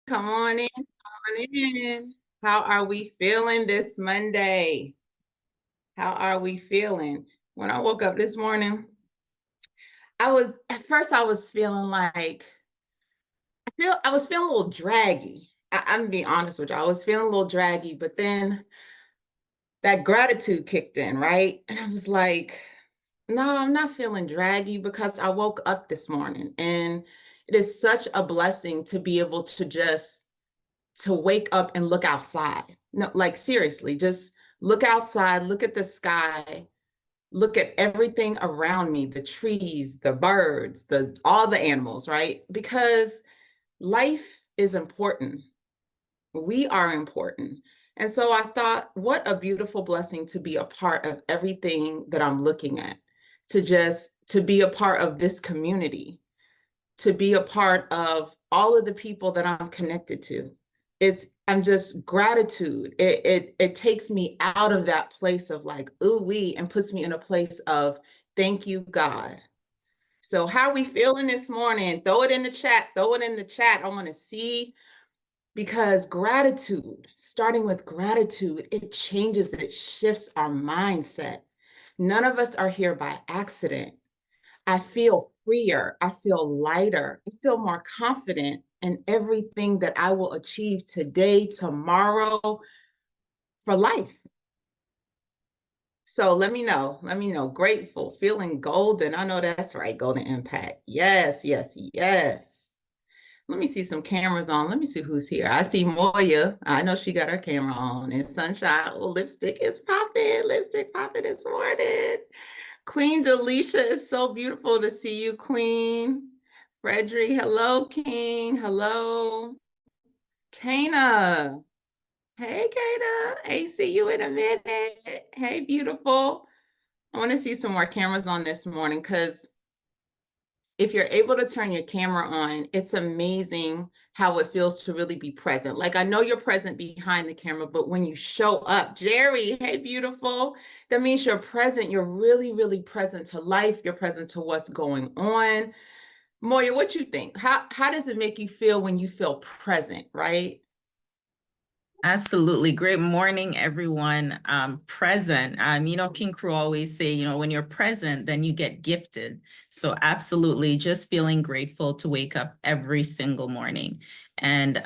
Come on in, come on in. How are we feeling this Monday? How are we feeling? When I woke up this morning, I was feeling like I was feeling a little draggy. I'm gonna be honest with you. I was feeling a little draggy, but then that gratitude kicked in, right? And I was like, no, I'm not feeling draggy because I woke up this morning and it is such a blessing to be able to just to wake up and look outside. No, like seriously, just look outside, look at the sky, look at everything around me, the trees, the birds, the all the animals, right? Because life is important. We are important. And so I thought, what a beautiful blessing to be a part of everything that I'm looking at, to be a part of this community, to be a part of all of the people that I'm connected to. I'm just gratitude. It takes me out of that place of like, ooh wee, and puts me in a place of thank you, God. So how are we feeling this morning? Throw it in the chat. Throw it in the chat. I want to see because gratitude, starting with gratitude, it changes, it shifts our mindset. None of us are here by accident. I feel freer. I feel lighter. I feel more confident in everything that I will achieve today, tomorrow, for life. So let me know. Let me know. Grateful, feeling golden. I know that's right. Golden impact. Yes, yes, yes. Let me see some cameras on. Let me see who's here. I see Moya. I know she got her camera on. And Sunshine. Oh, lipstick is popping. Lipstick popping this morning. Queen Delisha, is so beautiful to see you, Queen. Frederick, hello, King. Hello. Kana. Hey, Kana. Ain't see you in a minute. Hey, beautiful. I want to see some more cameras on this morning because if you're able to turn your camera on, it's amazing how it feels to really be present. Like I know you're present behind the camera, but when you show up, Jerry, hey, beautiful, that means you're present. You're really, really present to life. You're present to what's going on. Moya, what you think? How does it make you feel when you feel present, right? Absolutely. Great morning, everyone. Present. King Crew always say, when you're present, then you get gifted. So absolutely, just feeling grateful to wake up every single morning. And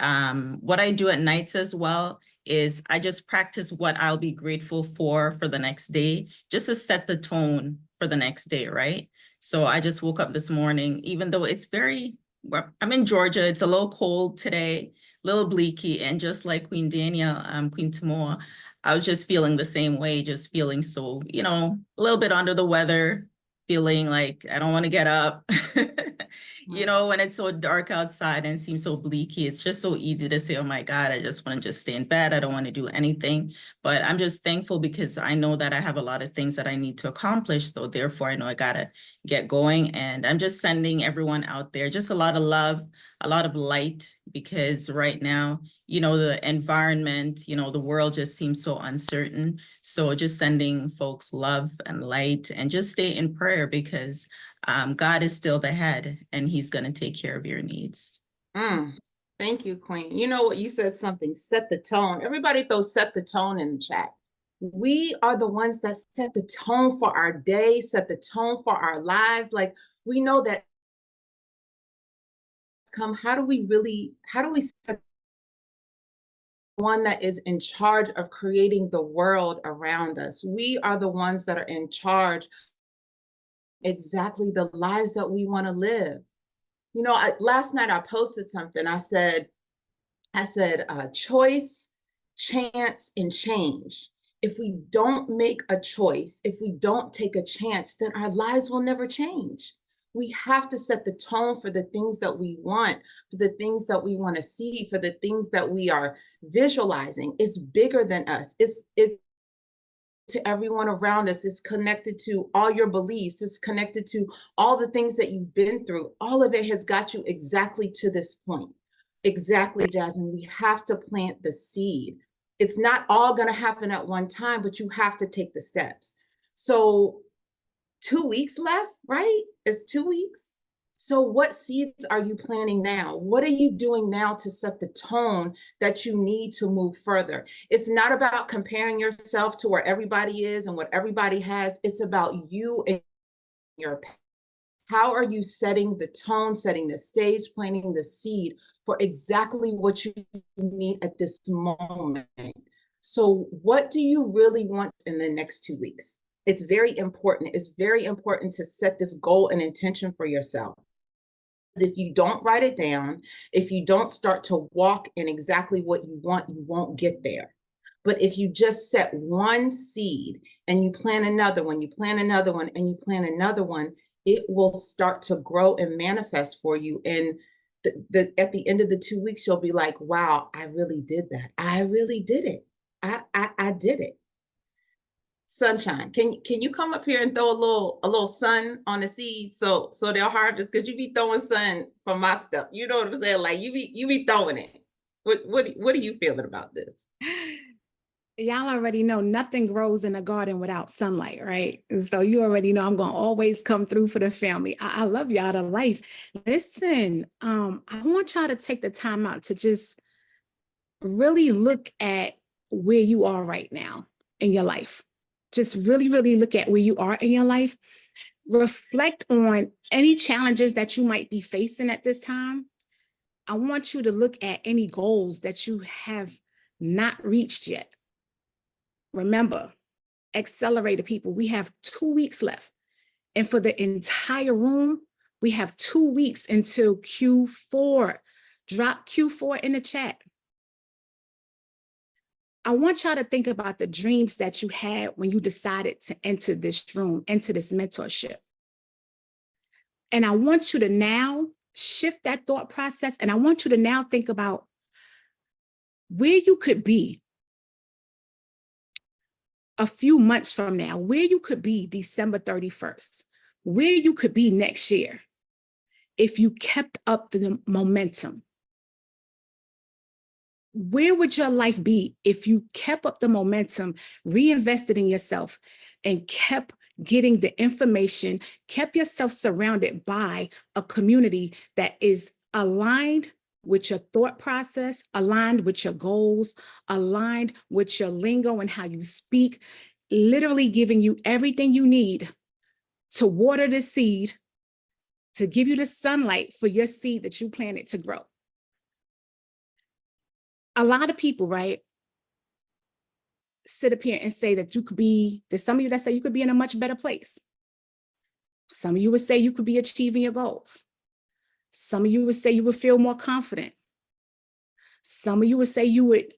what I do at nights as well is I just practice what I'll be grateful for the next day, just to set the tone for the next day, right? So I just woke up this morning, even though I'm in Georgia, it's a little cold today, little bleaky, and just like Queen Daniel, Queen Tamoa, I was just feeling the same way, just feeling so, a little bit under the weather, feeling like I don't want to get up. When it's so dark outside and seems so bleaky, it's just so easy to say, oh my God, I just want to just stay in bed. I don't want to do anything. But I'm just thankful because I know that I have a lot of things that I need to accomplish. So therefore, I know I got to get going. And I'm just sending everyone out there just a lot of love, a lot of light, because right now, the environment, the world just seems so uncertain. So just sending folks love and light and just stay in prayer because God is still the head and he's going to take care of your needs. Thank you, Queen. You know what? You said something, set the tone. Everybody throw set the tone in the chat. We are the ones that set the tone for our day, set the tone for our lives. Like we know that how do we set one that is in charge of creating the world around us? We are the ones that are in charge exactly the lives that we want to live. Last night I posted something. I said, choice, chance, and change. If we don't make a choice, if we don't take a chance, then our lives will never change. We have to set the tone for the things that we want, for the things that we want to see, for the things that we are visualizing. It's bigger than us. It's to everyone around us. It's connected to all your beliefs. It's connected to all the things that you've been through. All of it has got you exactly to this point. Exactly, Jasmine. We have to plant the seed. It's not all going to happen at one time, but you have to take the steps. So 2 weeks left, right? It's 2 weeks. So, what seeds are you planting now? What are you doing now to set the tone that you need to move further? It's not about comparing yourself to where everybody is and what everybody has. It's about you and your path. How are you setting the tone, setting the stage, planting the seed for exactly what you need at this moment? So, what do you really want in the next 2 weeks? It's very important. It's very important to set this goal and intention for yourself. If you don't write it down, if you don't start to walk in exactly what you want, you won't get there. But if you just set one seed and you plant another one, you plant another one, and you plant another one, it will start to grow and manifest for you. And at the end of the 2 weeks, you'll be like, wow, I really did that. I really did it. I did it. Sunshine, can you come up here and throw a little sun on the seeds so they'll harvest? Because you be throwing sun from my stuff. You know what I'm saying? Like you be throwing it. What are you feeling about this? Y'all already know nothing grows in a garden without sunlight, right? So you already know I'm gonna always come through for the family. I love y'all to life. Listen, I want y'all to take the time out to just really look at where you are right now in your life. Just really, really look at where you are in your life. Reflect on any challenges that you might be facing at this time. I want you to look at any goals that you have not reached yet. Remember, accelerator people, we have 2 weeks left. And for the entire room, we have 2 weeks until Q4. Drop Q4 in the chat. I want y'all to think about the dreams that you had when you decided to enter this room, enter this mentorship. And I want you to now shift that thought process. And I want you to now think about where you could be a few months from now, where you could be December 31st, where you could be next year if you kept up the momentum. Where would your life be if you kept up the momentum, reinvested in yourself, and kept getting the information, kept yourself surrounded by a community that is aligned with your thought process, aligned with your goals, aligned with your lingo and how you speak, literally giving you everything you need to water the seed, to give you the sunlight for your seed that you planted to grow. A lot of people, right, sit up here and say that you could be, there's some of you that say you could be in a much better place. Some of you would say you could be achieving your goals. Some of you would say you would feel more confident. Some of you would say you would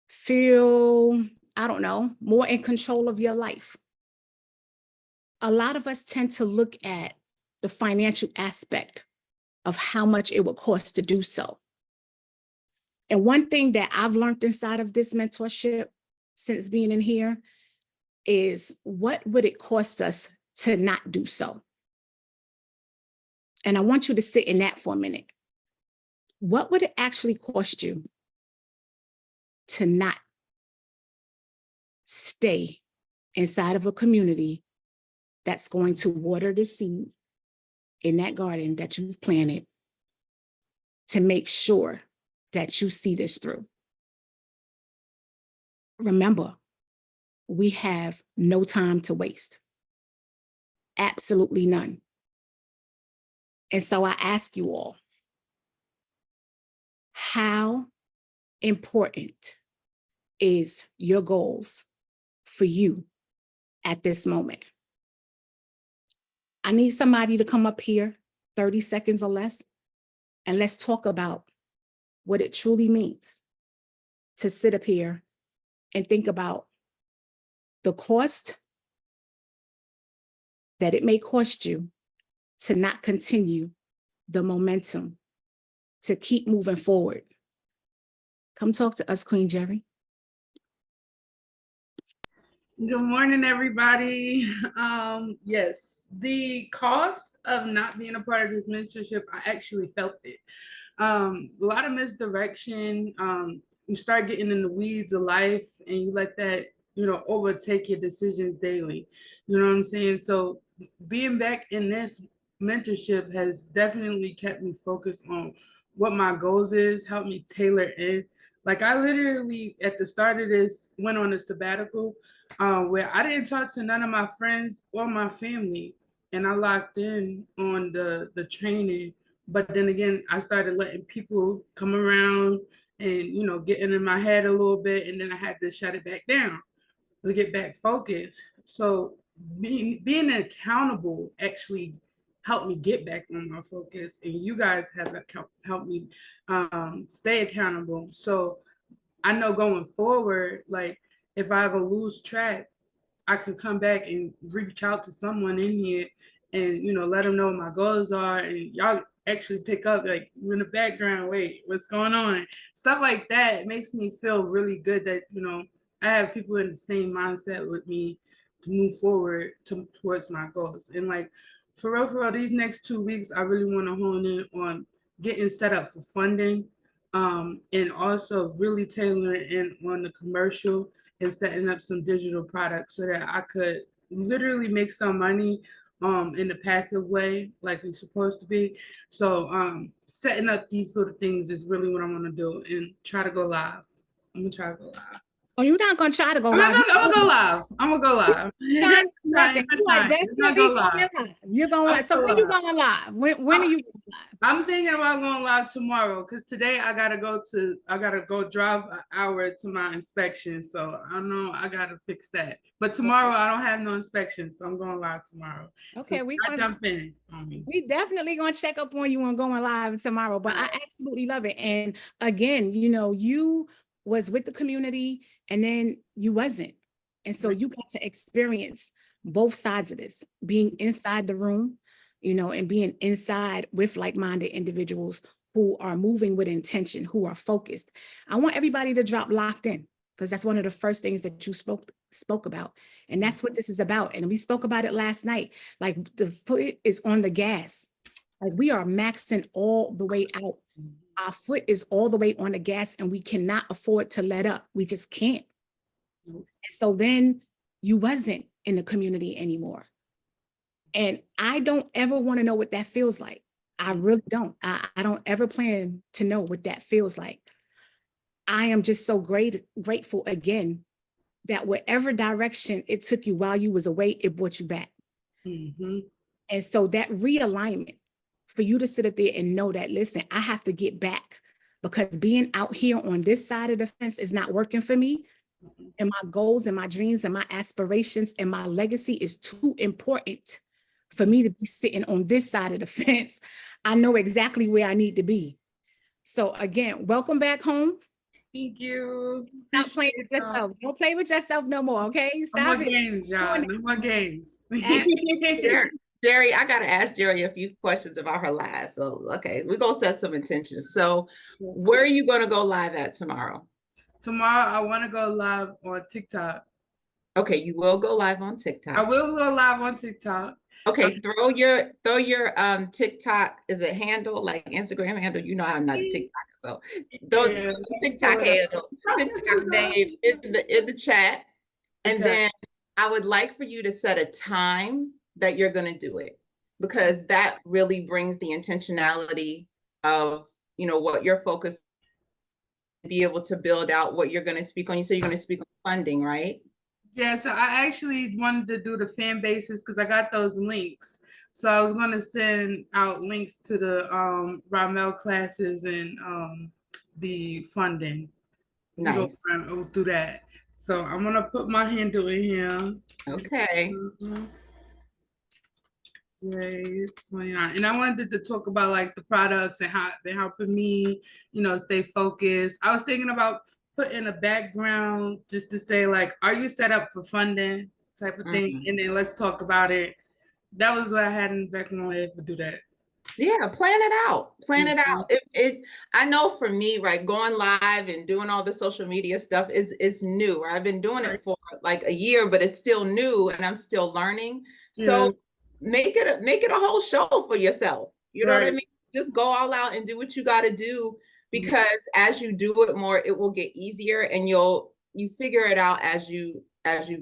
feel, I don't know, more in control of your life. A lot of us tend to look at the financial aspect of how much it would cost to do so. And one thing that I've learned inside of this mentorship since being in here is, what would it cost us to not do so? And I want you to sit in that for a minute. What would it actually cost you to not stay inside of a community that's going to water the seed in that garden that you've planted to make sure that you see this through? Remember, we have no time to waste. Absolutely none. And so I ask you all, how important is your goals for you at this moment? I need somebody to come up here, 30 seconds or less, and let's talk about what it truly means to sit up here and think about the cost that it may cost you to not continue the momentum, to keep moving forward. Come talk to us, Queen Jerry. Good morning, everybody. Yes, the cost of not being a part of this mentorship, I actually felt it. A lot of misdirection. You start getting in the weeds of life and you let that, overtake your decisions daily. You know what I'm saying? So being back in this mentorship has definitely kept me focused on what my goals is, helped me tailor in. Like I literally at the start of this went on a sabbatical where I didn't talk to none of my friends or my family, and I locked in on the training. But then again, I started letting people come around and getting in my head a little bit, and then I had to shut it back down to get back focused. So being accountable actually helped me get back on my focus, and you guys have helped me stay accountable. So I know going forward, like if I ever lose track, I can come back and reach out to someone in here and let them know what my goals are, and y'all actually pick up like in the background, wait, what's going on? Stuff like that. It makes me feel really good that I have people in the same mindset with me to move forward towards my goals. And like for real, these next 2 weeks, I really want to hone in on getting set up for funding, and also really tailoring in on the commercial and setting up some digital products so that I could literally make some money in the passive way like we're supposed to be. So setting up these little things is really what I'm gonna do and try to go live. I'm gonna try to go live. Oh, you're not gonna try to go I'm live. gonna go live. I'm gonna go live. Trying nothing. I'm You are trying. We're gonna go definitely going live. live. You're going live. So when you going live? When are you going live? I'm thinking about going live tomorrow because today I gotta go drive an hour to my inspection. So I know I gotta fix that. But tomorrow I don't have no inspection, so I'm going live tomorrow. Okay, so I jump in on me. We definitely gonna check up on you on going live tomorrow. But I absolutely love it. And again, you was with the community and then you wasn't. And so you got to experience both sides of this, being inside the room, and being inside with like-minded individuals who are moving with intention, who are focused. I want everybody to drop locked in because that's one of the first things that you spoke about. And that's what this is about. And we spoke about it last night. Like the foot is on the gas. Like we are maxing all the way out. Our foot is all the way on the gas and we cannot afford to let up. We just can't. And so then you wasn't in the community anymore. And I don't ever want to know what that feels like. I really don't. I don't ever plan to know what that feels like. I am just so grateful again that whatever direction it took you while you was away, it brought you back. Mm-hmm. And so that realignment for you to sit up there and know that, listen, I have to get back because being out here on this side of the fence is not working for me. And my goals and my dreams and my aspirations and my legacy is too important for me to be sitting on this side of the fence. I know exactly where I need to be. So again, welcome back home. Thank you. Stop playing with yourself. Don't play with yourself no more, okay? Stop no more it. games, y'all. No more games. Jerry, I gotta ask Jerry a few questions about her live. So okay, we're gonna set some intentions. So where are you gonna go live at tomorrow? Tomorrow I want to go live on TikTok. Okay, you will go live on TikTok. I will go live on TikTok. Okay, throw your TikTok, is it handle, like Instagram handle? You know I'm not a TikToker, so throw TikTok handle, TikTok name in the chat. And then I would like for you to set a time that you're gonna do it, because that really brings the intentionality of what you're focused, be able to build out what you're gonna speak on. You say you're gonna speak on funding, right? Yeah, so I actually wanted to do the fan bases because I got those links. So I was going to send out links to the Ramel classes and the funding. Nice. We'll do that. So I'm going to put my handle in here. Okay. 29. And I wanted to talk about like the products and how they're helping me, stay focused. I was thinking about put in a background just to say like, are you set up for funding type of thing? And then let's talk about it. That was what I had in the back of my head to do that. Yeah, plan it out. Plan it out. I know for me, right, going live and doing all the social media stuff is new. I've been doing it for like a year, but it's still new and I'm still learning. So make it a whole show for yourself. You know what I mean? Just go all out and do what you got to do, because as you do it more, it will get easier and you figure it out as you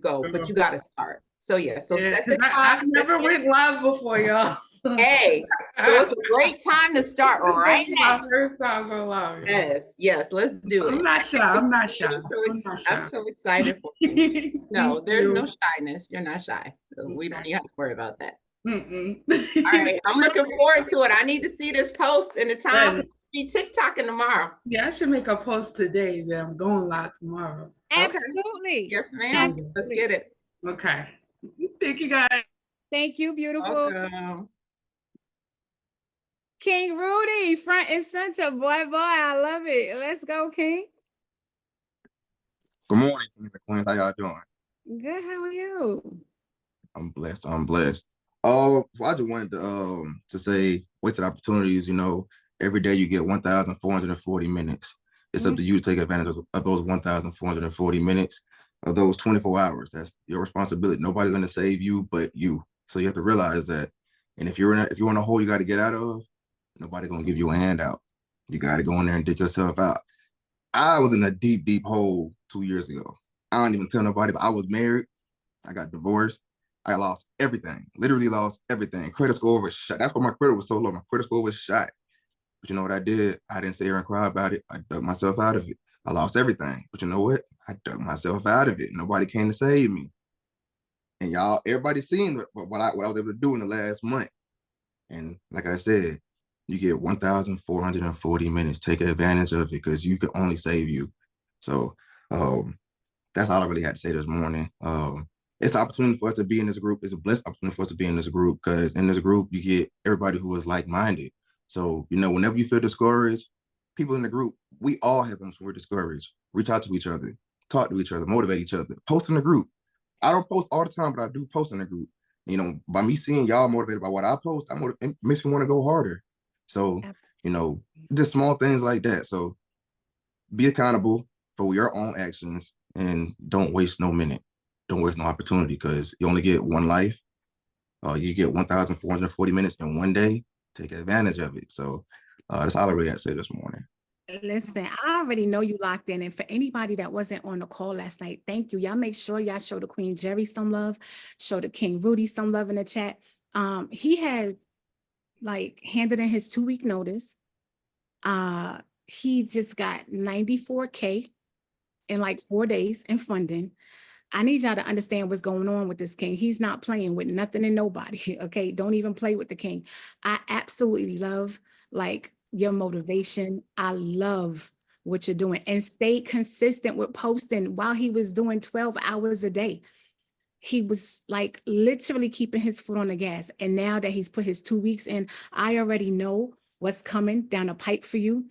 go, but you got to start. So yeah, so Yeah, set 'cause the I've time. never went live before, y'all. So. Hey, so it's a great time to start This right is my now. first time going live. Y'all. Yes, yes, let's do I'm it. not shy. I'm not shy. I'm so excited for you. No, Thank there's no you. shyness. You're not shy. So we don't Okay. even have to worry about that. Mm-mm. All right, I'm looking forward to it. I need to see this post in the time because I'll be TikToking tomorrow. Yeah, I should make a post today that I'm going live tomorrow. Absolutely. Yes, ma'am. Let's get it. Okay. Thank you guys. Thank you, beautiful. Welcome. King Rudy, front and center. Boy, I love it. Let's go, King. Good morning, kings and queens. How y'all doing? Good, how are you? I'm blessed. I'm blessed. I just wanted to say wasted opportunities. You know, every day you get 1,440 minutes. It's up to you to take advantage of those 1,440 minutes of those 24 hours. That's your responsibility. Nobody's gonna save you but you. So you have to realize that. And if you're in a hole you got to get out of, nobody gonna give you a handout. You got to go in there and dig yourself out. I was in a deep, deep hole 2 years ago. I don't even tell nobody, but I was married. I got divorced. I lost everything, literally lost everything. Credit score was shot. That's why my credit was so low. My credit score was shot. But you know what I did? I didn't sit here and cry about it. I dug myself out of it. I lost everything. But you know what? I dug myself out of it. Nobody came to save me. And y'all, everybody seen what I was able to do in the last month. And like I said, you get 1,440 minutes. Take advantage of it because you can only save you. So that's all I really had to say this morning. It's an opportunity for us to be in this group. It's a blessed opportunity for us to be in this group because in this group, you get everybody who is like-minded. So, you know, whenever you feel discouraged, people in the group, we all have moments when we're discouraged. Reach out to each other, talk to each other, motivate each other, post in the group. I don't post all the time, but I do post in the group. You know, by me seeing y'all motivated by what I post, it makes me want to go harder. So, you know, just small things like that. So be accountable for your own actions and don't waste no minute. Don't waste no opportunity because you only get one life. You get 1,440 minutes in one day. Take advantage of it. So that's all I really had to say this morning. Listen, I already know you locked in. And for anybody that wasn't on the call last night, thank you. Y'all make sure y'all show the Queen Jerry some love, show the King Rudy some love in the chat. He has like handed in his 2-week notice. He just got 94K in like 4 days in funding. I need y'all to understand what's going on with this king. He's not playing with nothing and nobody. Okay. Don't even play with the king. I absolutely love like your motivation. I love what you're doing and stay consistent with posting while he was doing 12 hours a day. He was like literally keeping his foot on the gas. And now that he's put his 2 weeks in, I already know what's coming down the pipe for you.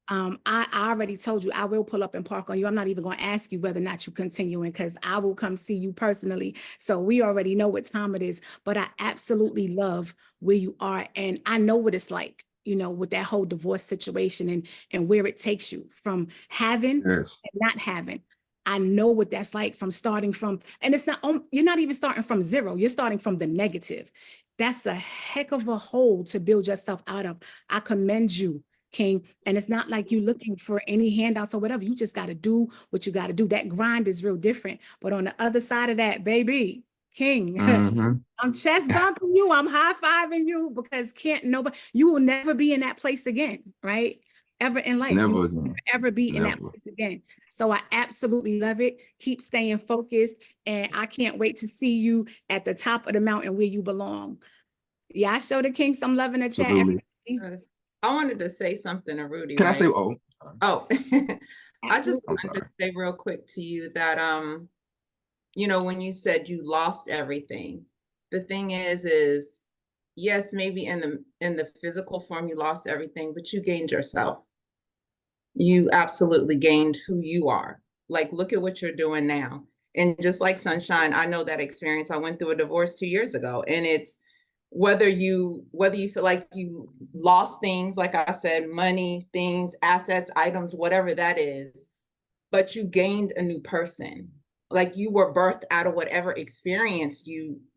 I already told you I will pull up and park on you. I'm not even going to ask you whether or not you continuing because I will come see you personally. So we already know what time it is, but I absolutely love where you are. And I know what it's like, you know, with that whole divorce situation and where it takes you from having Yes. and not having. I know what that's like from starting from, and it's not, you're not even starting from zero. You're starting from the negative. That's a heck of a hole to build yourself out of. I commend you, King. And it's not like you're looking for any handouts or whatever. You just got to do what you got to do. That grind is real different. But on the other side of that, baby, King, I'm chest bumping you. I'm high-fiving you because can't nobody, you will never be in that place again, right? Ever in life. Never You will again. never ever be in that place again. So I absolutely love it. Keep staying focused. And I can't wait to see you at the top of the mountain where you belong. Yeah, I show the king some love in the chat. Absolutely. Yes. I wanted to say something to Rudy, Can I right? say, oh, sorry. Oh, I just Absolutely. wanted to say real quick to you that, you know, when you said you lost everything, the thing is, yes, maybe in the physical form, you lost everything, but you gained yourself. You absolutely gained who you are. Like, look at what you're doing now. And just like Sunshine, I know that experience. I went through a divorce 2 years ago, and it's whether you feel like you lost things, like I said, money, things, assets, items, whatever that is, but you gained a new person. Like you were birthed out of whatever experience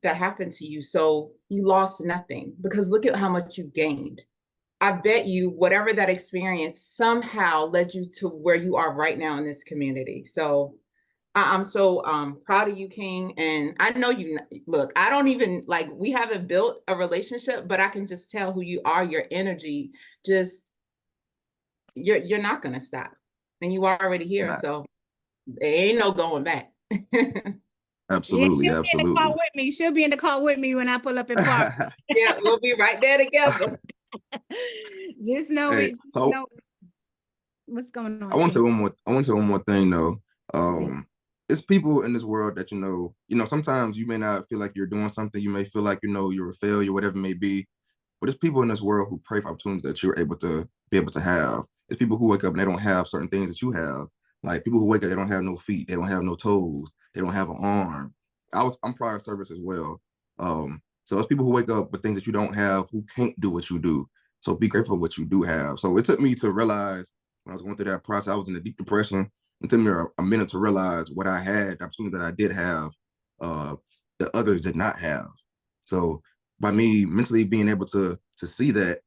that happened to you. So you lost nothing because look at how much you gained. I bet you whatever that experience somehow led you to where you are right now in this community. So I'm so proud of you, King. And I know you look, I don't even like, we haven't built a relationship, but I can just tell who you are, your energy, just you're not gonna stop. And you are already here. Right. So there ain't no going back. Yeah, Absolutely, she'll be in the car absolutely. with me. She'll be in the car with me when I pull up in park. Yeah, we'll be right there together. Just know Hey, it. Just so know what's going on, I want to King. say one more. I want to say one more thing though. It's people in this world that sometimes you may not feel like you're doing something. You may feel like you're a failure, whatever it may be. But it's people in this world who pray for opportunities that you're able to be able to have. It's people who wake up and they don't have certain things that you have. Like people who wake up, they don't have no feet, they don't have no toes, they don't have an arm. I'm prior service as well. So it's people who wake up with things that you don't have, who can't do what you do. So be grateful for what you do have. So it took me to realize when I was going through that process, I was in a deep depression. It took me a minute to realize what I had, the opportunity that I did have, that others did not have. So by me mentally being able to see that,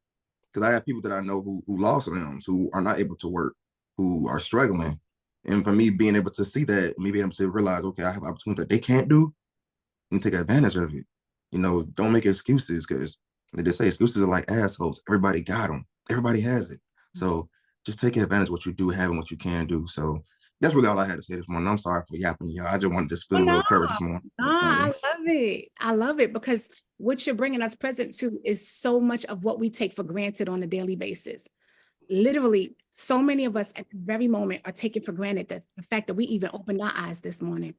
because I have people that I know who lost limbs, who are not able to work, who are struggling. And for me being able to see that, me being able to realize, okay, I have opportunity that they can't do, and take advantage of it. Don't make excuses, because they say excuses are like assholes. Everybody got them. Everybody has it. So just take advantage of what you do have and what you can do. So that's really all I had to say this morning. I'm sorry for yapping, y'all. I just want to just feel Oh, a no, little courage this morning. no, I love it. I love it because what you're bringing us present to is so much of what we take for granted on a daily basis. Literally, so many of us at this very moment are taking for granted that the fact that we even opened our eyes this morning.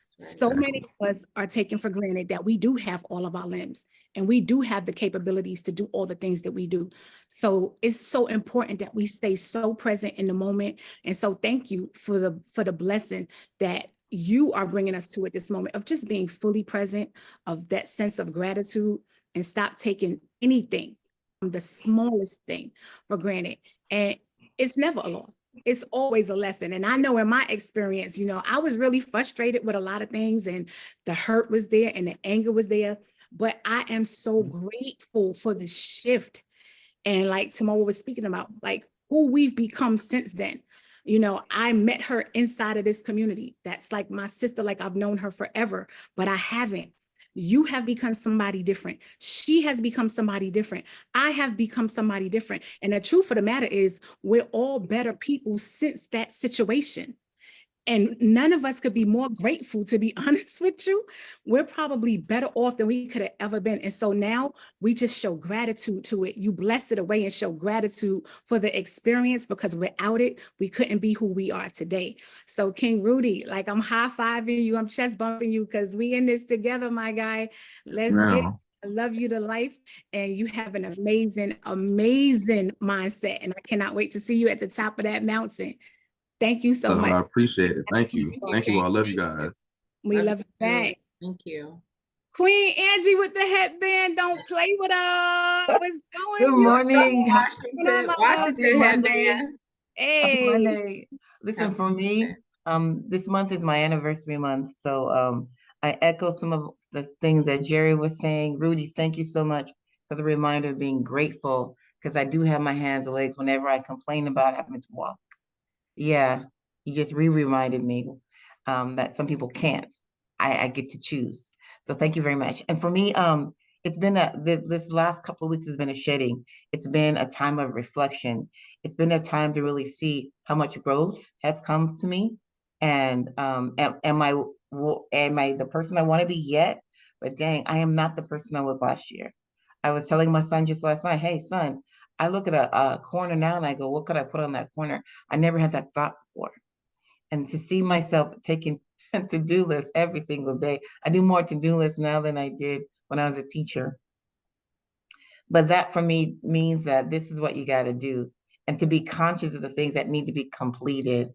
So many Exactly. of us are taking for granted that we do have all of our limbs and we do have the capabilities to do all the things that we do. So it's so important that we stay so present in the moment. And so thank you for the blessing that you are bringing us to at this moment of just being fully present, of that sense of gratitude, and stop taking anything, the smallest thing, for granted. And it's never a loss. It's always a lesson. And I know in my experience, I was really frustrated with a lot of things, and the hurt was there and the anger was there. But I am so grateful for the shift. And like Samoa was speaking about, like who we've become since then. I met her inside of this community. That's like my sister, like I've known her forever, but I haven't. You have become somebody different. She has become somebody different. I have become somebody different. And the truth of the matter is, we're all better people since that situation. And none of us could be more grateful, to be honest with you. We're probably better off than we could have ever been. And so now we just show gratitude to it. You bless it away and show gratitude for the experience, because without it, we couldn't be who we are today. So King Rudy, like I'm high-fiving you, I'm chest bumping you, because we in this together, my guy. Let's get Now, I love you to life, and you have an amazing, amazing mindset. And I cannot wait to see you at the top of that mountain. Thank you so so much. I appreciate it. Thank you. Thank you, Thank you King. all. I love you guys. We Love love you you too. back. Thank you. Queen Angie with the headband. Don't play with us. What's Good going morning. on, Washington, my love? Happy Washington Monday. headband. Happy Hey. Monday. Listen, for me, this month is my anniversary month. So I echo some of the things that Jerry was saying. Rudy, thank you so much for the reminder of being grateful, because I do have my hands and legs whenever I complain about having to walk. Yeah, you just reminded me that some people can't. I get to choose. So thank you very much. And for me, it's been this last couple of weeks has been a shedding. It's been a time of reflection. It's been a time to really see how much growth has come to me. And am I the person I want to be yet? But dang, I am not the person I was last year. I was telling my son just last night, hey, son, I look at a corner now and I go, what could I put on that corner? I never had that thought before. And to see myself taking to-do lists every single day. I do more to-do lists now than I did when I was a teacher. But that for me means that this is what you got to do. And to be conscious of the things that need to be completed.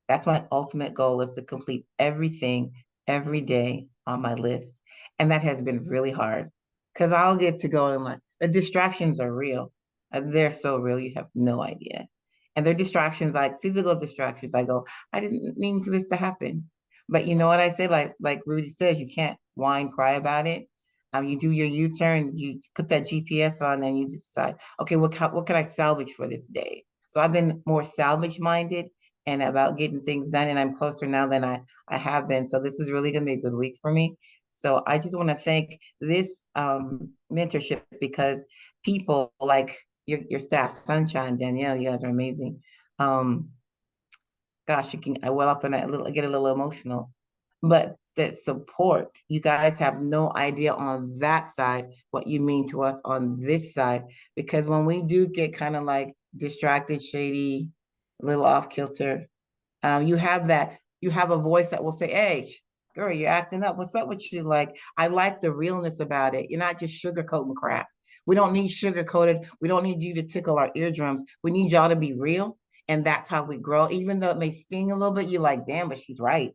That's my ultimate goal, is to complete everything every day on my list. And that has been really hard, because I'll get to go and like, the distractions are real. They're so real, you have no idea. And they're distractions, like physical distractions. I go, I didn't mean for this to happen. But you know what I say? Like Rudy says, you can't whine, cry about it. You do your U-turn, you put that GPS on, and you decide, okay, what can I salvage for this day? So I've been more salvage minded and about getting things done. And I'm closer now than I have been. So this is really going to be a good week for me. So I just want to thank this mentorship, because people like your staff, Sunshine, Danielle, you guys are amazing. Gosh, you can, I well up and I get a little emotional, but that support, you guys have no idea on that side what you mean to us on this side, because when we do get kind of like distracted, shady, a little off kilter, you have a voice that will say, hey, girl, you're acting up, what's up with you? Like, I like the realness about it. You're not just sugarcoating crap. We don't need sugarcoated. We don't need you to tickle our eardrums. We need y'all to be real. And that's how we grow. Even though it may sting a little bit, you're like, damn, but she's right.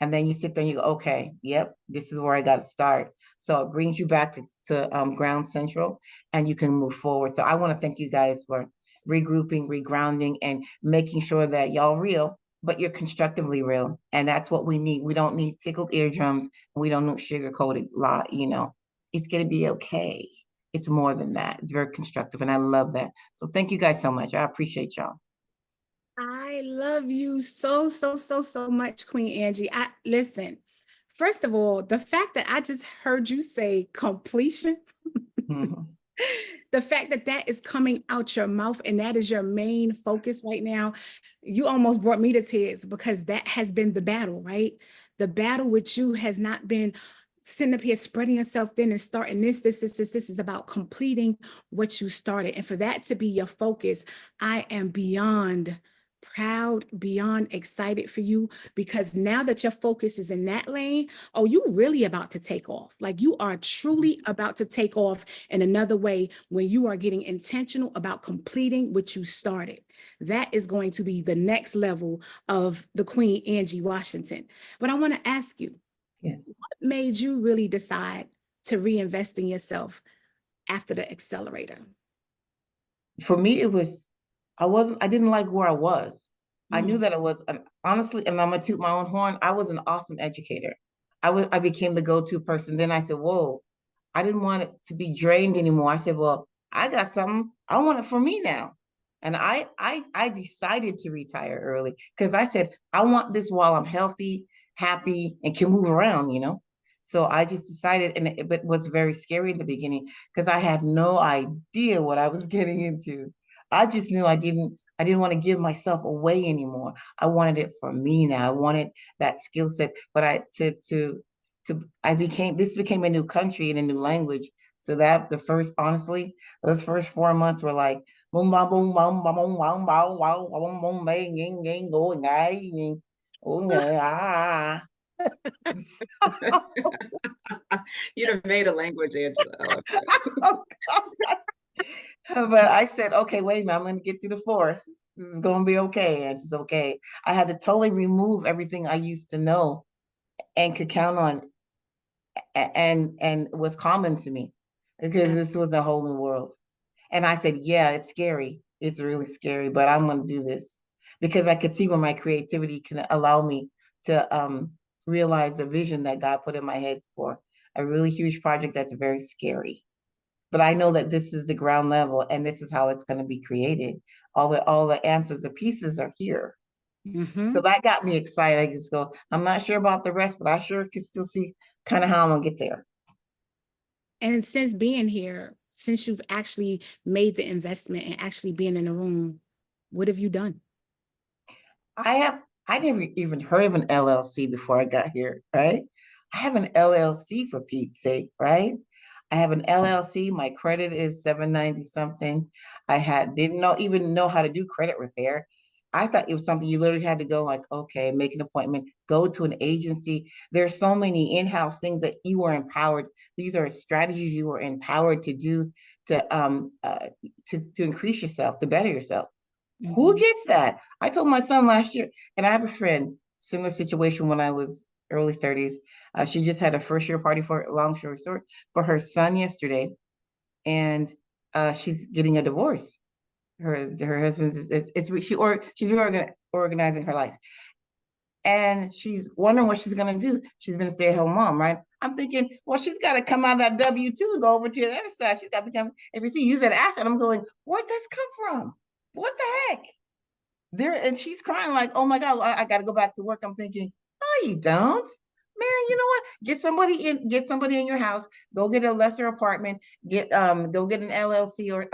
And then you sit there and you go, okay, yep, this is where I got to start. So it brings you back to ground central, and you can move forward. So I want to thank you guys for regrouping, regrounding, and making sure that y'all real, but you're constructively real. And that's what we need. We don't need tickled eardrums. We don't need sugar-coated lie, It's going to be okay. It's more than that. It's very constructive, and I love that. So thank you guys so much. I appreciate y'all. I love you so, so, so, so much, Queen Angie. Listen, first of all, the fact that I just heard you say completion, Mm-hmm. the fact that that is coming out your mouth and that is your main focus right now, you almost brought me to tears, because that has been the battle, right? The battle with you has not been sitting up here spreading yourself thin and starting this is about completing what you started. And for that to be your focus, I am beyond proud, beyond excited for you, because now that your focus is in that lane, oh, you really about to take off. Like, you are truly about to take off in another way when you are getting intentional about completing what you started. That is going to be the next level of the Queen Angie Washington. But I want to ask you, yes, what made you really decide to reinvest in yourself after the accelerator? For me, I didn't like where I was. I knew that it was honestly, and I'm gonna toot my own horn, I was an awesome educator. I became the go-to person. Then I said, whoa, I didn't want it to be drained anymore. I said, well, I got something. I want it for me now. And I decided to retire early, because I said, I want this while I'm healthy, happy, and can move around. So I just decided, and it was very scary in the beginning, because I had no idea what I was getting into. I just knew I didn't want to give myself away anymore. I wanted it for me now. I wanted that skill set. But this became a new country and a new language. So that honestly, those first 4 months were like boom boom boom boom boom boom boom boom boom boom boom boom going oh yeah. You'd have made a language, Angela. I love that. Oh, but I said, okay, wait a minute, I'm going to get through the forest. This is going to be okay. And it's okay. I had to totally remove everything I used to know and could count on, and was common to me, because this was a whole new world. And I said, yeah, it's scary. It's really scary, but I'm going to do this, because I could see where my creativity can allow me to realize the vision that God put in my head for a really huge project that's very scary. But I know that this is the ground level, and this is how it's going to be created. All the answers, the pieces are here. Mm-hmm. So that got me excited. I just go, I'm not sure about the rest, but I sure can still see kind of how I'm going to get there. And since being here, since you've actually made the investment and actually being in the room, what have you done? I never even heard of an LLC before I got here, right? I have an LLC, for Pete's sake, right? I have an LLC. My credit is 790 something. Didn't even know how to do credit repair. I thought it was something you literally had to go like, okay, make an appointment, go to an agency. There's so many in-house things that you were empowered. These are strategies you were empowered to do to increase yourself, to better yourself. Mm-hmm. Who gets that? I told my son last year, and I have a friend, similar situation when I was early 30s. She just had a first year party, for long story short, for her son yesterday, and she's getting a divorce. Her husband's she's reorganizing her life, and she's wondering what she's gonna do. She's been a stay-at-home mom, right? I'm thinking, well, she's got to come out of that W-2 and go over to the other side. She's got to become, if you see, use that asset. I'm going, where'd this come from? What the heck? there, and she's crying like, oh my God, I got to go back to work. I'm thinking, no, you don't. Man, you know what? Get somebody in your house. Go get a lesser apartment. Go get an LLC or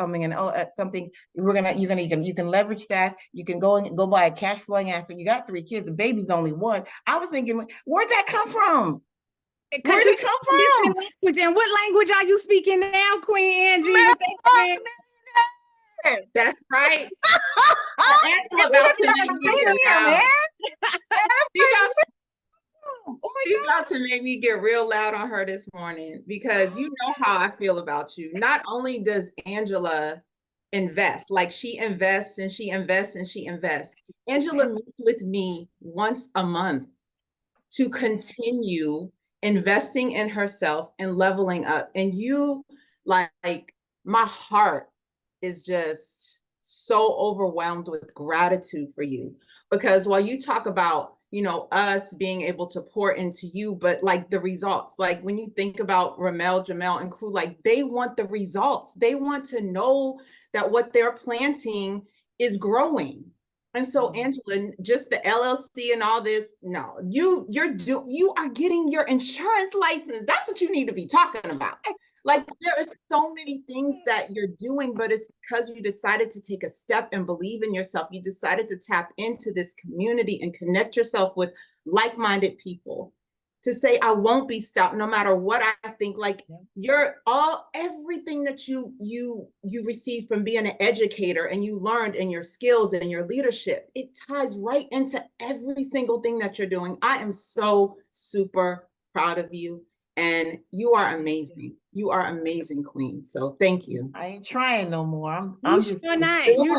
something. You can leverage that. You can go buy a cash flowing asset. You got 3 kids. The baby's only 1. I was thinking, where'd that come from? Where did it come from? Language. And what language are you speaking now, Queen Angie? Man, That's right. Angela about to make me get loud. She's about to make me get real loud on her this morning, because you know how I feel about you. Not only does Angela invest, like she invests and she invests and she invests. Angela meets with me once a month to continue investing in herself and leveling up. And you, like, my heart is just so overwhelmed with gratitude for you, because while you talk about, you know, us being able to pour into you, but like the results, like when you think about Ramel, Jamel, and crew, like they want the results. They want to know that what they're planting is growing. And so, Angela, just the LLC and all this, no, you are getting your insurance license. That's what you need to be talking about. Like, there is so many things that you're doing, but it's because you decided to take a step and believe in yourself. You decided to tap into this community and connect yourself with like-minded people, to say, I won't be stopped no matter what I think. Like, everything that you received from being an educator and you learned, and your skills and your leadership, it ties right into every single thing that you're doing. I am so super proud of you, and you are amazing. You are amazing, Queen. So thank you. I ain't trying no more. I'm just not. You're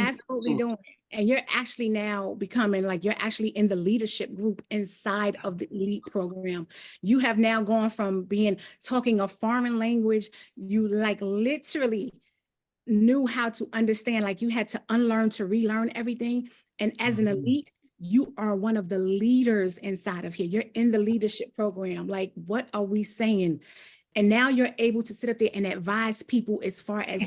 absolutely doing it. And you're actually now becoming, like, you're actually in the leadership group inside of the elite program. You have now gone from talking a foreign language. You like literally knew how to understand, like you had to unlearn to relearn everything. And as an elite, you are one of the leaders inside of here. You're in the leadership program. Like, what are we saying? And now you're able to sit up there and advise people as far as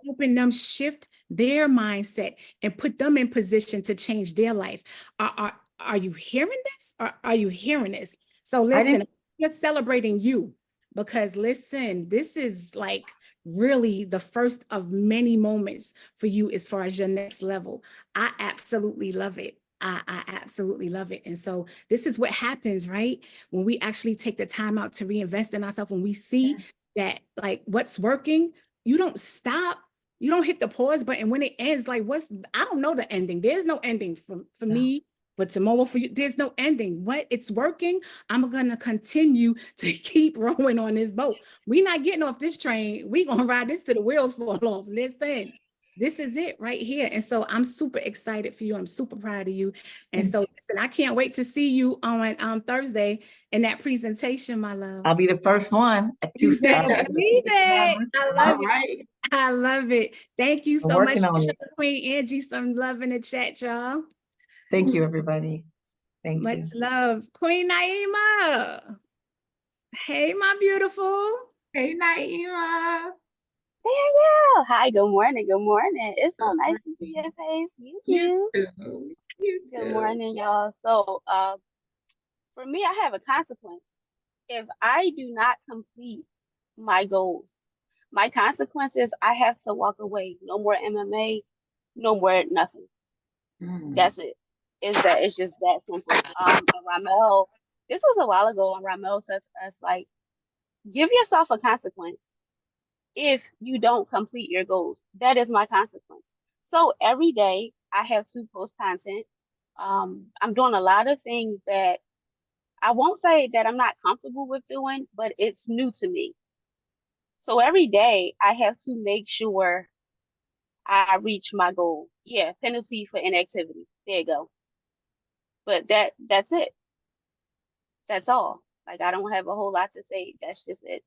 helping them shift their mindset and put them in position to change their life. Are you hearing this? Or are you hearing this? So listen, I'm just celebrating you, because listen, this is like really the first of many moments for you as far as your next level. I absolutely love it. I absolutely love it. And so this is what happens, right? When we actually take the time out to reinvest in ourselves, when we see that like what's working, you don't stop. You don't hit the pause button when it ends. Like, I don't know the ending. There's no ending for me, but tomorrow for you, there's no ending. What? It's working. I'm going to continue to keep rowing on this boat. We're not getting off this train. We're going to ride this till the wheels fall off. Listen, this is it right here. And so I'm super excited for you. I'm super proud of you. And so listen, I can't wait to see you on Thursday in that presentation, my love. I'll be the first one at 2:30. I love it. I love it. Thank you so much, Queen Angie. Some love in the chat, y'all. Thank you, everybody. Thank you. Much love. Queen Naima. Hey, my beautiful. Hey, Naima. Yeah. Hi, good morning. Good morning. It's so nice to see your face. You too. Good morning, y'all. So for me, I have a consequence. If I do not complete my goals, my consequence is I have to walk away. No more MMA, no more nothing. That's it. It's just that simple. Ramel, this was a while ago, and Ramel said to us, like, give yourself a consequence if you don't complete your goals. That is my consequence. So every day I have to post content. I'm doing a lot of things that I won't say that I'm not comfortable with doing, but it's new to me. So every day I have to make sure I reach my goal. Yeah, penalty for inactivity. There you go. But that's it. That's all. Like, I don't have a whole lot to say. That's just it.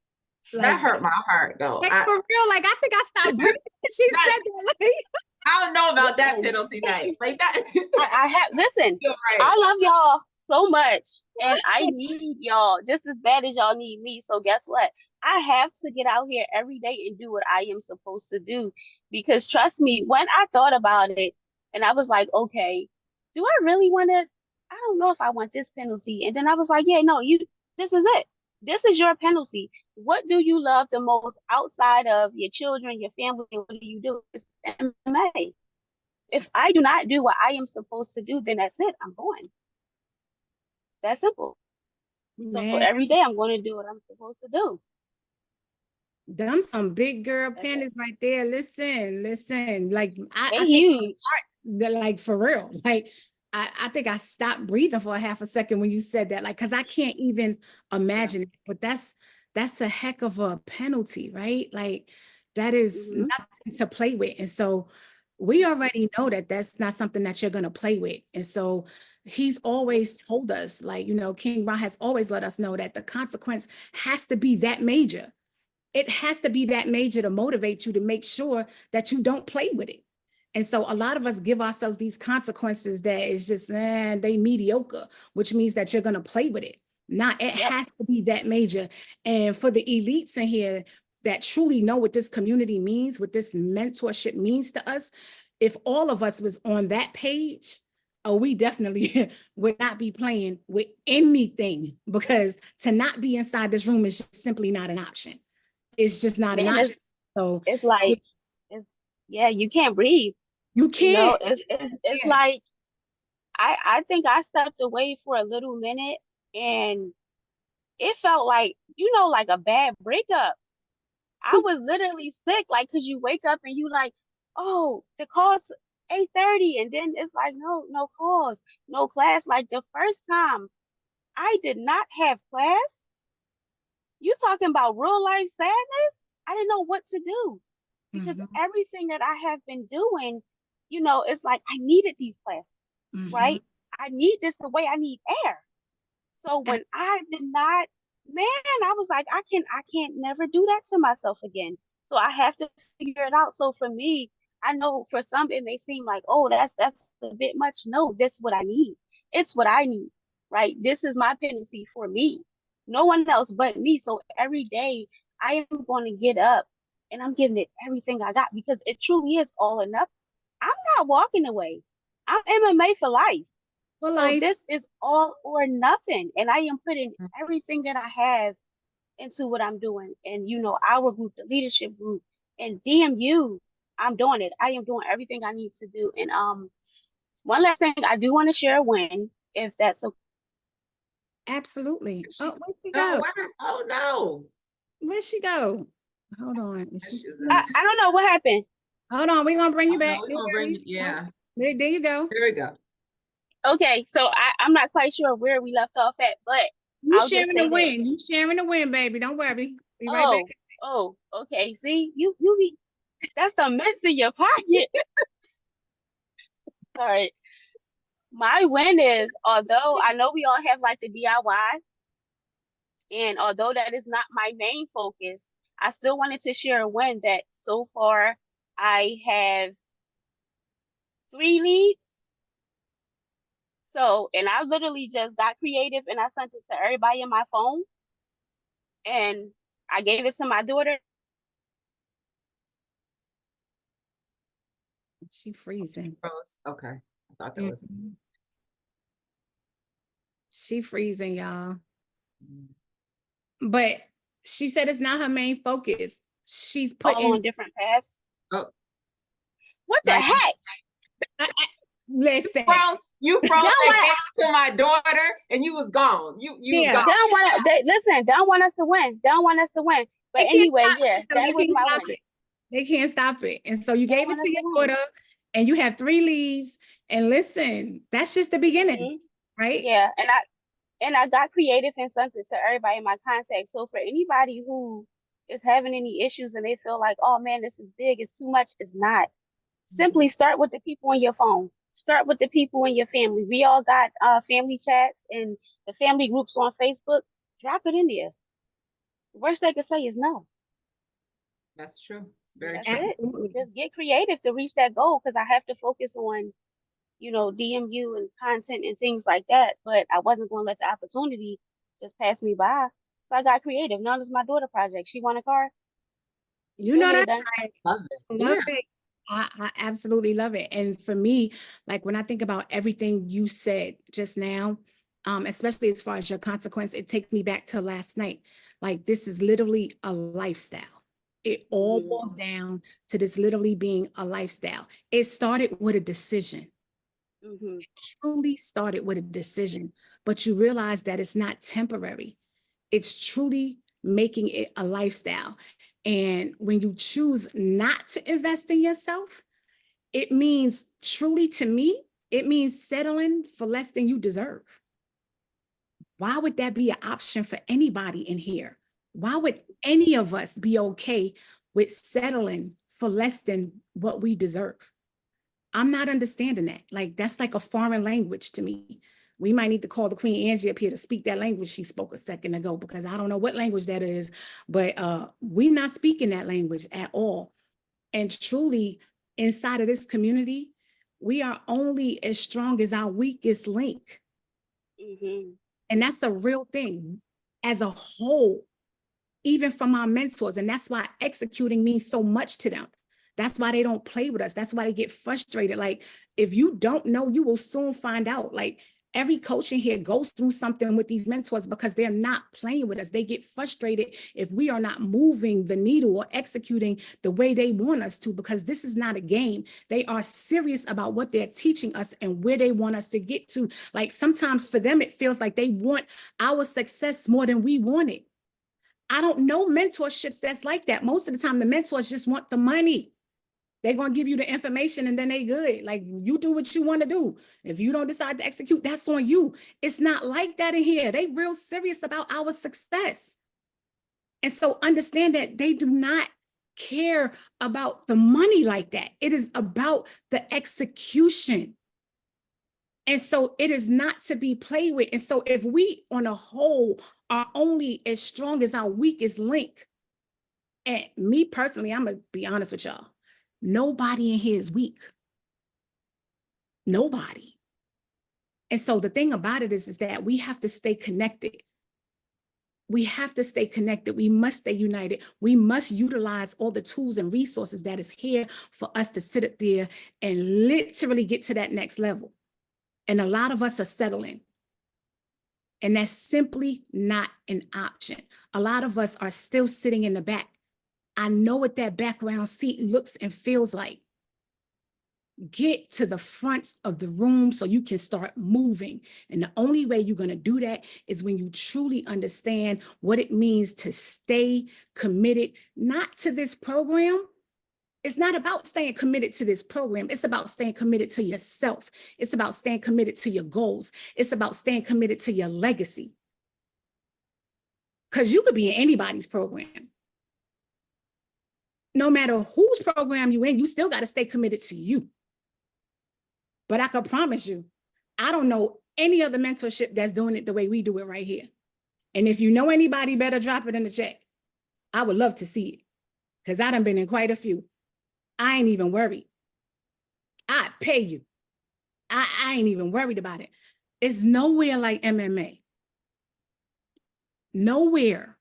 That hurt my heart, though. Like, for real, like, I think I stopped breathing. She said that. Like, I don't know about that penalty night. Like that. Listen, I love y'all so much, and I need y'all just as bad as y'all need me. So guess what? I have to get out here every day and do what I am supposed to do. Because trust me, when I thought about it and I was like, okay, do I really want to? I don't know if I want this penalty. And then I was like, yeah, no, this is it. This is your penalty. What do you love the most outside of your children, your family? What do you do? It's MMA. If I do not do what I am supposed to do, then that's it. I'm going. That's simple. So Man, every day I'm going to do what I'm supposed to do. them some big girl panties right there. Listen. Like They I think huge. that, like, for real. Like I think I stopped breathing for a half a second when you said that. Like, because I can't even imagine it. But that's a heck of a penalty, right? Like that is nothing to play with. And so we already know that that's not something that you're going to play with. And so he's always told us, like, you know, King Ron has always let us know that the consequence has to be that major. It has to be that major to motivate you to make sure that you don't play with it. And so a lot of us give ourselves these consequences that is just, they mediocre, which means that you're going to play with it. Not, it has to be that major. And for the elites in here that truly know what this community means, what this mentorship means to us, if all of us was on that page, we definitely would not be playing with anything, because to not be inside this room is just simply not an option. It's just not an Man, option. So it's like, you can't breathe. You can't. It's like, I think I stepped away for a little minute and it felt like, like a bad breakup. I was literally sick, like, cause you wake up and you like, oh, the call's 8:30, and then it's like, no calls, no class. Like the first time I did not have class, you talking about real life sadness? I didn't know what to do because everything that I have been doing, it's like I needed these classes, right? I need this the way I need air. So when I did not, man, I was like, I can't never do that to myself again. So I have to figure it out. So for me, I know for some it may seem like, oh, that's a bit much. No, this is what I need. It's what I need, right? This is my penalty for me. No one else but me. So every day I am going to get up and I'm giving it everything I got because it truly is all or nothing. I'm not walking away. I'm MMA for life. So this is all or nothing. And I am putting everything that I have into what I'm doing. And, our group, the leadership group, and DMU, I'm doing it. I am doing everything I need to do. And one last thing, I do want to share a win, if that's okay. Absolutely. Oh, where'd she go? Oh, no. Where'd she go? Hold on. I don't know what happened. Hold on. We're going to bring you back. No, we're gonna bring you, yeah. There you go. There we go. Okay, so I'm not quite sure where we left off at, but you sharing the win. You sharing the win, baby. Don't worry. Be right back. Oh, okay. See, you be, that's the mints in your pocket. All right. My win is, although I know we all have like the DIY, and although that is not my main focus, I still wanted to share a win that so far I have 3 leads. So, and I literally just got creative and I sent it to everybody in my phone. And I gave it to my daughter. She freezing. Okay. I thought that was. She freezing, y'all. But she said it's not her main focus. She's putting all on different paths. Oh. What the heck? Listen. You froze that to my daughter and you was gone. You yeah. Gone. Listen, don't want us to win. Don't want us to win. But anyway, yeah, that was my win. They can't stop it. And so you gave it to your daughter and you have 3 leads. And listen, that's just the beginning, right? Yeah. And I got creative and sent it to everybody in my contacts. So for anybody who is having any issues and they feel like, oh man, this is big, it's too much, it's not. Simply start with the people on your phone. Start with the people in your family. We all got family chats and the family groups on Facebook. Drop it in there. The worst they can say is no. That's true. Very That's true. it. Just get creative to reach that goal because I have to focus on, DMU and content and things like that. But I wasn't going to let the opportunity just pass me by. So I got creative. Now it's my daughter project. She want a car. You know that's right. Love it. I absolutely love it. And for me, like when I think about everything you said just now, especially as far as your consequence, it takes me back to last night. Like this is literally a lifestyle. It all boils down to this literally being a lifestyle. It started with a decision. It truly started with a decision, but you realize that it's not temporary. It's truly making it a lifestyle. And when you choose not to invest in yourself, it means truly to me, it means settling for less than you deserve. Why would that be an option for anybody in here? Why would any of us be okay with settling for less than what we deserve? I'm not understanding that. Like, that's like a foreign language to me. We might need to call the Queen Angie up here to speak that language she spoke a second ago, because I don't know what language that is, but we're not speaking that language at all. And truly, inside of this community, we are only as strong as our weakest link. And that's a real thing as a whole, even from our mentors. And that's why executing means so much to them. That's why they don't play with us. That's why they get frustrated. Like, if you don't know, you will soon find out. Like, every coach in here goes through something with these mentors because they're not playing with us. They get frustrated if we are not moving the needle or executing the way they want us to, because this is not a game. They are serious about what they're teaching us and where they want us to get to. Like, sometimes for them, it feels like they want our success more than we want it. I don't know mentorships that's like that. Most of the time, the mentors just want the money. They're going to give you the information and then they good. Like, you do what you want to do. If you don't decide to execute, that's on you. It's not like that in here. They real serious about our success. And so understand that they do not care about the money like that. It is about the execution. And so it is not to be played with. And so if we on a whole are only as strong as our weakest link, and me personally, I'm going to be honest with y'all, nobody in here is weak. Nobody. And so the thing about it is that we have to stay connected. We have to stay connected. We must stay united. We must utilize all the tools and resources that is here for us to sit up there and literally get to that next level. And a lot of us are settling. And that's simply not an option. A lot of us are still sitting in the back. I know what that background seat looks and feels like. Get to the front of the room so you can start moving. And the only way you're going to do that is when you truly understand what it means to stay committed, not to this program. It's not about staying committed to this program. It's about staying committed to yourself. It's about staying committed to your goals. It's about staying committed to your legacy. Because you could be in anybody's program. No matter whose program you're in, you still got to stay committed to you. But I can promise you, I don't know any other mentorship that's doing it the way we do it right here. And if you know anybody, better drop it in the chat. I would love to see it, because I done been in quite a few. I ain't even worried. I pay you. I ain't even worried about it. It's nowhere like MMA. Nowhere.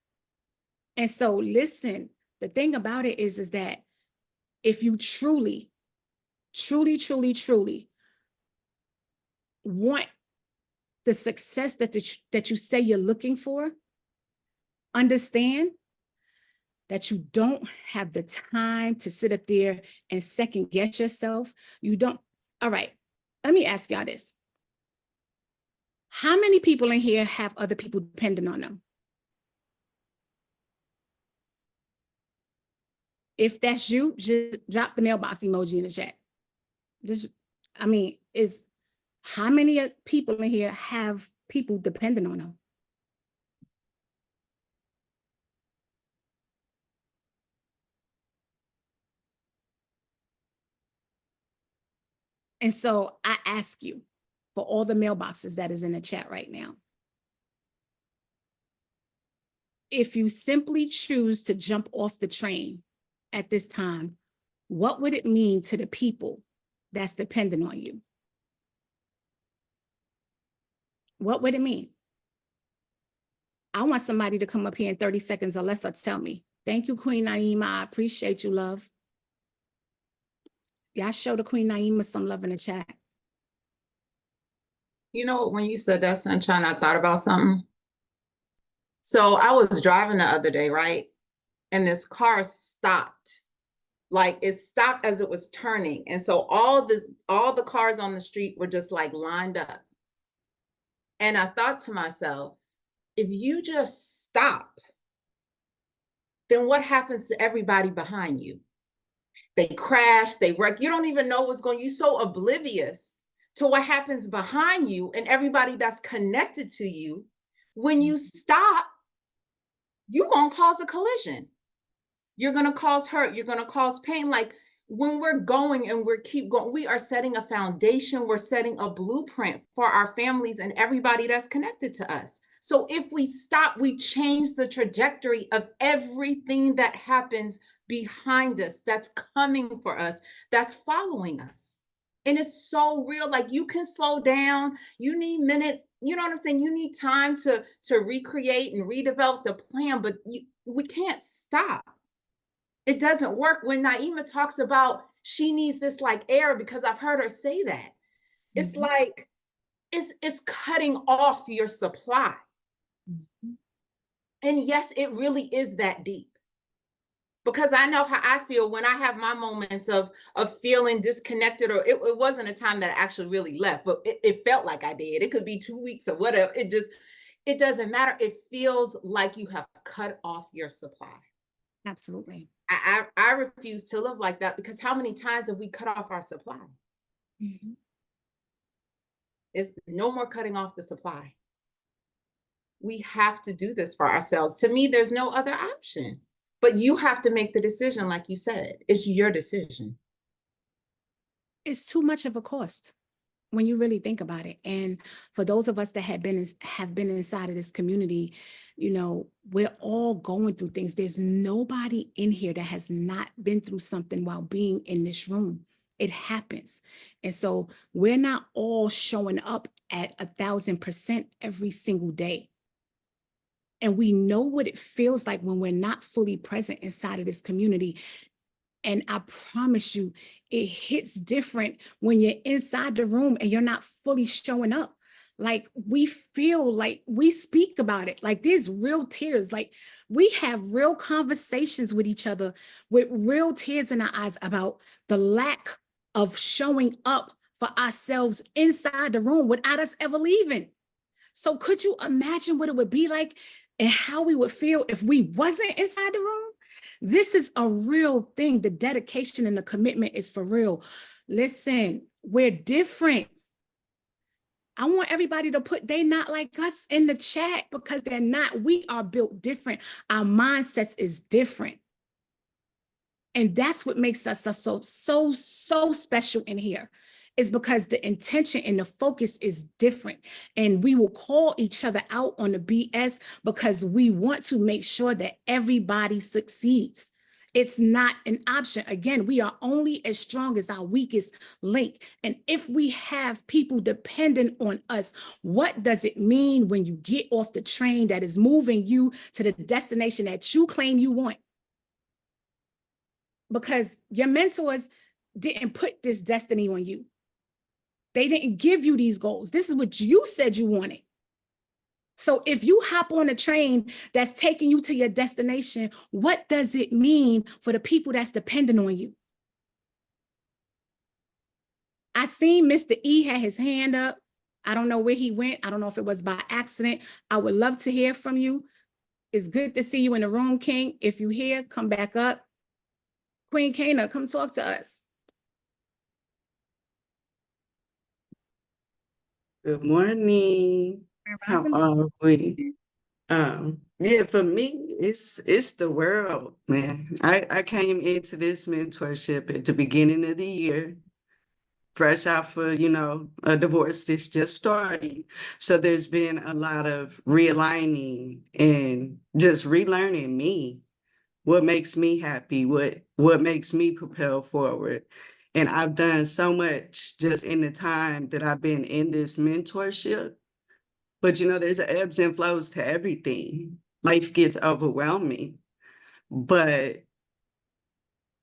And so listen, the thing about it is that if you truly want the success that you say you're looking for, understand that you don't have the time to sit up there and second guess yourself. You don't. All right, let me ask y'all this. How many people in here have other people depending on them? If that's you, just drop the mailbox emoji in the chat. How many people in here have people depending on them? And so I ask you, for all the mailboxes that is in the chat right now, if you simply choose to jump off the train at this time, what would it mean to the people that's dependent on you? What would it mean? I want somebody to come up here in 30 seconds or less or tell me. Thank you, Queen Naima. I appreciate you, love. Y'all show the Queen Naima some love in the chat. You know, when you said that, Sunshine, I thought about something. So I was driving the other day, right? And this car stopped. Like it stopped as it was turning. And so all the cars on the street were just like lined up. And I thought to myself, if you just stop, then what happens to everybody behind you? They crash, they wreck. You don't even know what's going on. You're so oblivious to what happens behind you and everybody that's connected to you. When you stop, you're going to cause a collision. You're going to cause hurt. You're going to cause pain. Like when we're going and we're keep going, we are setting a foundation. We're setting a blueprint for our families and everybody that's connected to us. So if we stop, we change the trajectory of everything that happens behind us, that's coming for us, that's following us. And it's so real. Like you can slow down. You need minutes. You know what I'm saying? You need time to recreate and redevelop the plan, but we can't stop. It doesn't work. When Naima talks about she needs this like air, because I've heard her say that, it's like it's cutting off your supply. And yes, it really is that deep. Because I know how I feel when I have my moments of feeling disconnected, or it wasn't a time that I actually really left, but it felt like I did. It could be 2 weeks or whatever. It doesn't matter. It feels like you have cut off your supply. Absolutely. I refuse to live like that, because how many times have we cut off our supply? It's no more cutting off the supply. We have to do this for ourselves. To me, there's no other option. But you have to make the decision, like you said. It's your decision. It's too much of a cost when you really think about it. And for those of us that have been inside of this community, you know, we're all going through things. There's nobody in here that has not been through something while being in this room. It happens. And so we're not all showing up at 1,000% every single day. And we know what it feels like when we're not fully present inside of this community. And I promise you, it hits different when you're inside the room and you're not fully showing up. Like we feel like we speak about it. Like there's real tears. Like we have real conversations with each other with real tears in our eyes about the lack of showing up for ourselves inside the room without us ever leaving. So could you imagine what it would be like and how we would feel if we wasn't inside the room? This is a real thing. The dedication and the commitment is for real. Listen, we're different. I want everybody to put they not like us in the chat, because they're not. We are built different. Our mindsets is different. And that's what makes us so special in here, is because the intention and the focus is different. And we will call each other out on the BS because we want to make sure that everybody succeeds. It's not an option. Again, we are only as strong as our weakest link. And if we have people dependent on us, what does it mean when you get off the train that is moving you to the destination that you claim you want? Because your mentors didn't put this destiny on you. They didn't give you these goals. This is what you said you wanted. So if you hop on a train that's taking you to your destination, what does it mean for the people that's dependent on you? I seen Mr. E had his hand up. I don't know where he went. I don't know if it was by accident. I would love to hear from you. It's good to see you in the room, King. If you're here, come back up. Queen Kana, come talk to us. Good morning. How are we? Yeah, for me, it's the world, man. I came into this mentorship at the beginning of the year, fresh out for, a divorce that's just starting. So there's been a lot of realigning and just relearning me. What makes me happy, what makes me propel forward. And I've done so much just in the time that I've been in this mentorship. But there's ebbs and flows to everything. Life gets overwhelming. But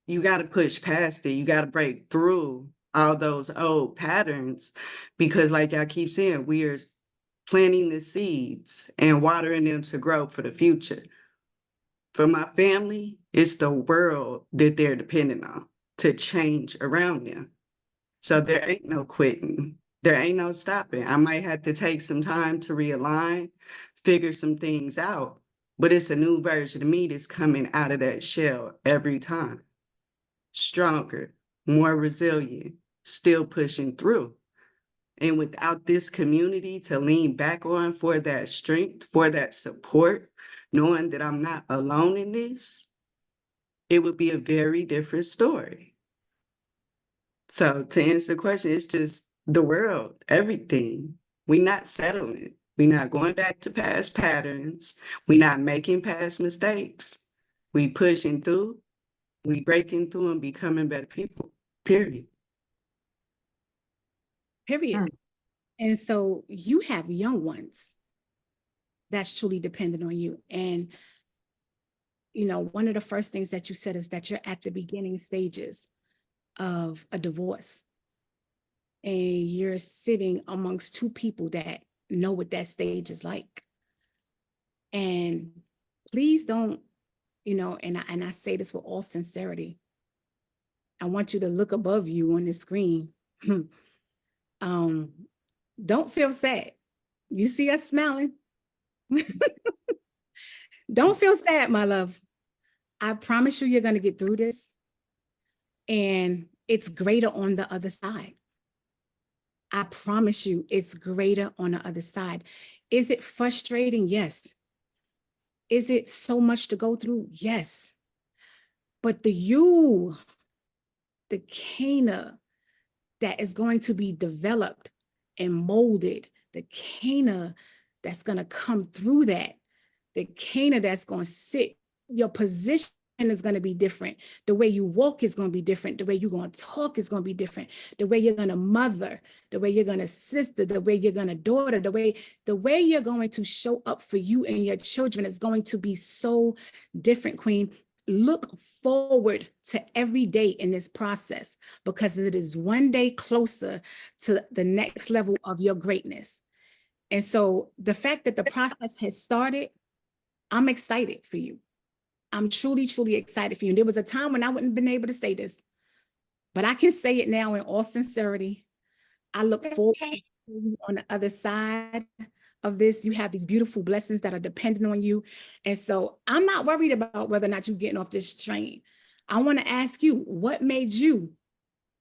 you got to push past it. You got to break through all those old patterns because, like I keep saying, we are planting the seeds and watering them to grow for the future. For my family, it's the world that they're dependent on to change around them. So there ain't no quitting. There ain't no stopping. I might have to take some time to realign, figure some things out, but it's a new version of me that's coming out of that shell every time. Stronger, more resilient, still pushing through. And without this community to lean back on for that strength, for that support, knowing that I'm not alone in this, it would be a very different story. So to answer the question, it's just the world, everything. We're not settling. We're not going back to past patterns. We're not making past mistakes. We pushing through, we breaking through and becoming better people, period. Period. And so you have young ones that's truly dependent on you. And, you know, one of the first things that you said is that you're at the beginning stages of a divorce. And you're sitting amongst two people that know what that stage is like. And please don't, you know, and I say this with all sincerity, I want you to look above you on the screen. Don't feel sad. You see us smiling. Don't feel sad, my love. I promise you, you're going to get through this. And it's greater on the other side. I promise you, it's greater on the other side. Is it frustrating? Yes. Is it so much to go through? Yes. But the Cana that is going to be developed and molded, the Cana that's going to come through that, the Cana that's going to sit, your position is going to be different. The way you walk is going to be different. The way you're going to talk is going to be different. The way you're going to mother, the way you're going to sister, the way you're going to daughter, the way you're going to show up for you and your children is going to be so different, Queen. Look forward to every day in this process because it is one day closer to the next level of your greatness. And so the fact that the process has started, I'm excited for you. I'm truly, truly excited for you. And there was a time when I wouldn't have been able to say this, but I can say it now in all sincerity. I look forward to you on the other side of this. You have these beautiful blessings that are dependent on you. And so I'm not worried about whether or not you're getting off this train. I want to ask you, what made you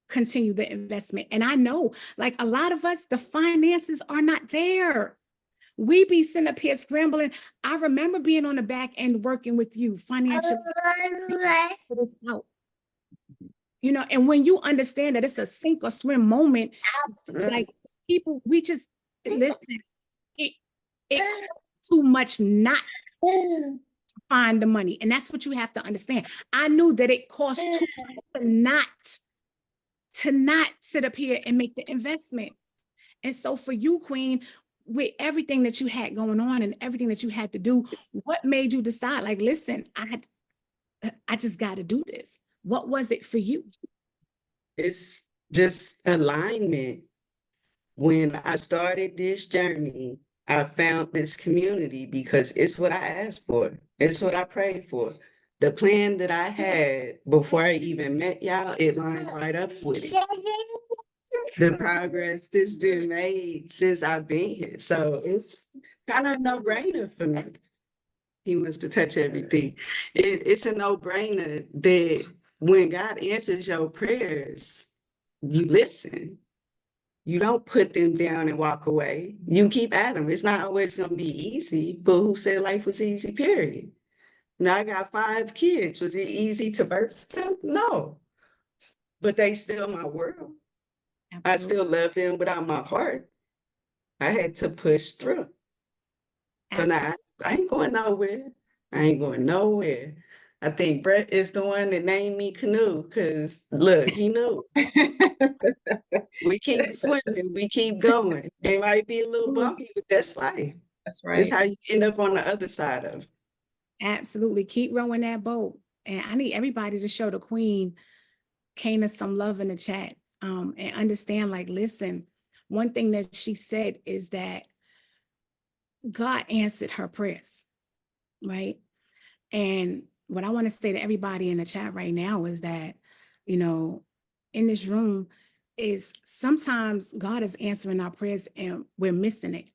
continue the investment? And I know, like a lot of us, the finances are not there. We be sitting up here scrambling. I remember being on the back end working with you financially. Out. You know, and when you understand that it's a sink or swim moment, like people, we just listen. It costs too much not to find the money, and that's what you have to understand. I knew that it cost too much to not sit up here and make the investment. And so for you, Queen, with everything that you had going on and everything that you had to do, what made you decide, like, listen, I just got to do this? What was it for you? It's just alignment. When I started this journey, I found this community because it's what I asked for. It's what I prayed for. The plan that I had before I even met y'all, it lined right up with it. The progress that's been made since I've been here. So it's kind of a no-brainer for me. He wants to touch everything. It's a no-brainer that when God answers your prayers, you listen. You don't put them down and walk away. You keep at them. It's not always going to be easy, but who said life was easy, period? Now I got 5 kids. Was it easy to birth them? No. But they still my world. Absolutely. I still love them without my heart. I had to push through. So now I ain't going nowhere. I ain't going nowhere. I think Brett is the one that named me Canoe because look, he knew. We keep swimming, we keep going. It might be a little bumpy, but that's life. That's right. It's how you end up on the other side of it. Absolutely. Keep rowing that boat. And I need everybody to show the queen Kana some love in the chat, and understand, like, listen, one thing that she said is that God answered her prayers, right? And what I want to say to everybody in the chat right now is that, you know, in this room is sometimes God is answering our prayers and we're missing it.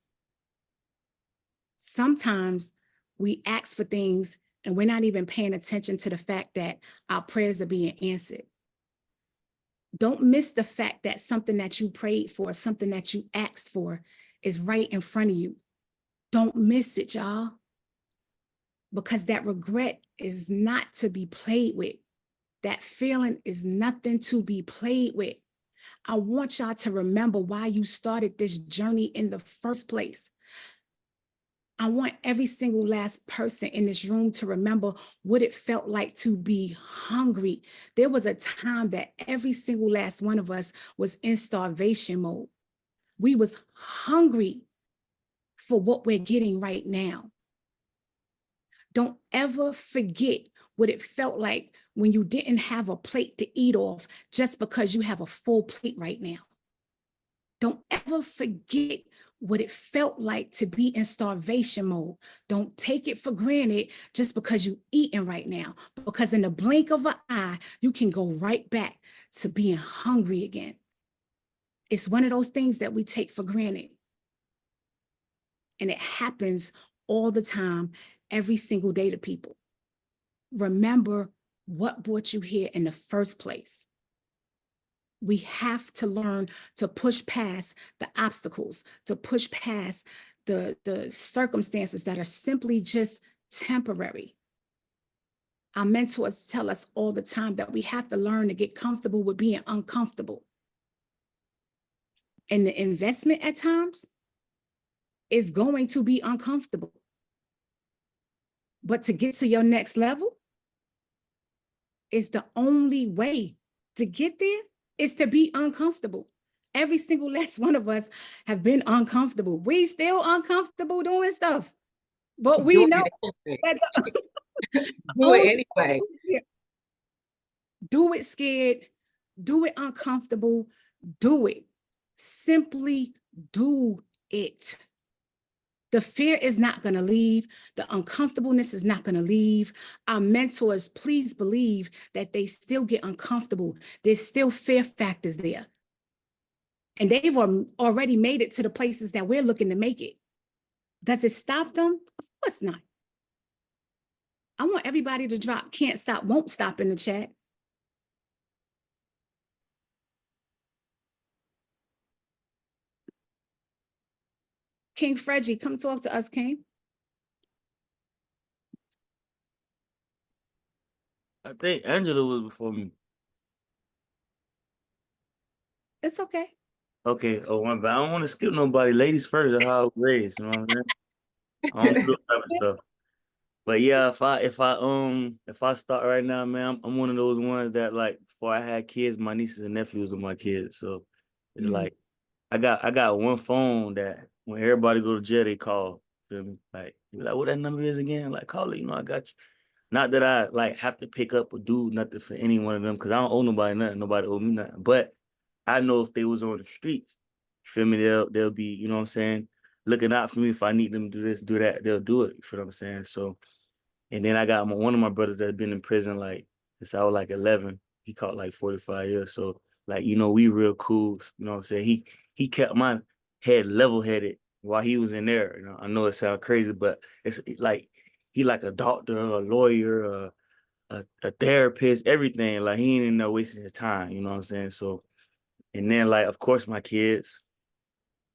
Sometimes we ask for things and we're not even paying attention to the fact that our prayers are being answered. Don't miss the fact that something that you prayed for, something that you asked for, is right in front of you. Don't miss it, y'all. Because that regret is not to be played with. That feeling is nothing to be played with. I want y'all to remember why you started this journey in the first place. I want every single last person in this room to remember what it felt like to be hungry. There was a time that every single last one of us was in starvation mode. We was hungry for what we're getting right now. Don't ever forget what it felt like when you didn't have a plate to eat off just because you have a full plate right now. Don't ever forget what it felt like to be in starvation mode. Don't take it for granted just because you're eating right now, because in the blink of an eye, you can go right back to being hungry again. It's one of those things that we take for granted. And it happens all the time, every single day to people. Remember what brought you here in the first place. We have to learn to push past the obstacles, to push past the circumstances that are simply just temporary. Our mentors tell us all the time that we have to learn to get comfortable with being uncomfortable. And the investment at times is going to be uncomfortable. But to get to your next level is the only way to get there, is to be uncomfortable. Every single last one of us have been uncomfortable. We still uncomfortable doing stuff, but we know that do it anyway. Do it scared, do it uncomfortable, do it. Simply do it. The fear is not going to leave. The uncomfortableness is not going to leave. Our mentors, please believe that they still get uncomfortable. There's still fear factors there. And they've already made it to the places that we're looking to make it. Does it stop them? Of course not. I want everybody to drop can't stop, won't stop in the chat. King Fredgie, come talk to us, King. I think Angela was before me. It's okay. Okay. Oh, but I don't want to skip nobody. Ladies first. That's how I was raised. You know what I'm saying? I don't do those type of stuff. But yeah, if I start right now, man, I'm one of those ones that, like, before I had kids, my nieces and nephews are my kids. So it's like I got one phone that when everybody go to jail, they call. Feel me? Like, you like, what that number is again? Like, call it, you know, I got you. Not that I like have to pick up or do nothing for any one of them, because I don't owe nobody nothing. Nobody owe me nothing. But I know if they was on the streets, you feel me, they'll be, you know what I'm saying, looking out for me. If I need them to do this, do that, they'll do it. You feel what I'm saying? So, and then I got one of my brothers that's been in prison like since I was like 11. He caught like 45 years. So, like, you know, we real cool. You know what I'm saying? He kept my head level headed while he was in there. You know, I know it sounds crazy, but it's like he like a doctor, a lawyer, a therapist, everything. Like, he ain't even no wasting his time. You know what I'm saying? So, and then, like, of course, my kids,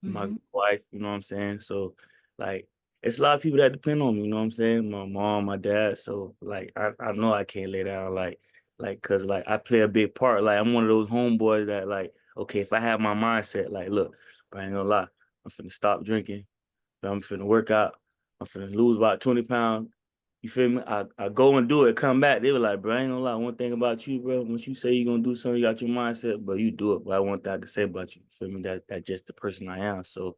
my wife, you know what I'm saying? So, like, it's a lot of people that depend on me, you know what I'm saying? My mom, my dad. So, like, I know I can't lay down, cause like I play a big part. Like, I'm one of those homeboys that, like, okay, if I have my mindset, like, look, but I ain't gonna lie, I'm finna stop drinking, I'm finna work out, I'm finna lose about 20 pounds. You feel me? I go and do it, come back. They were like, bro, I ain't gonna lie. One thing about you, bro, once you say you're gonna do something, you got your mindset, bro, you do it. But I want that to say about you. You feel me? That's just the person I am. So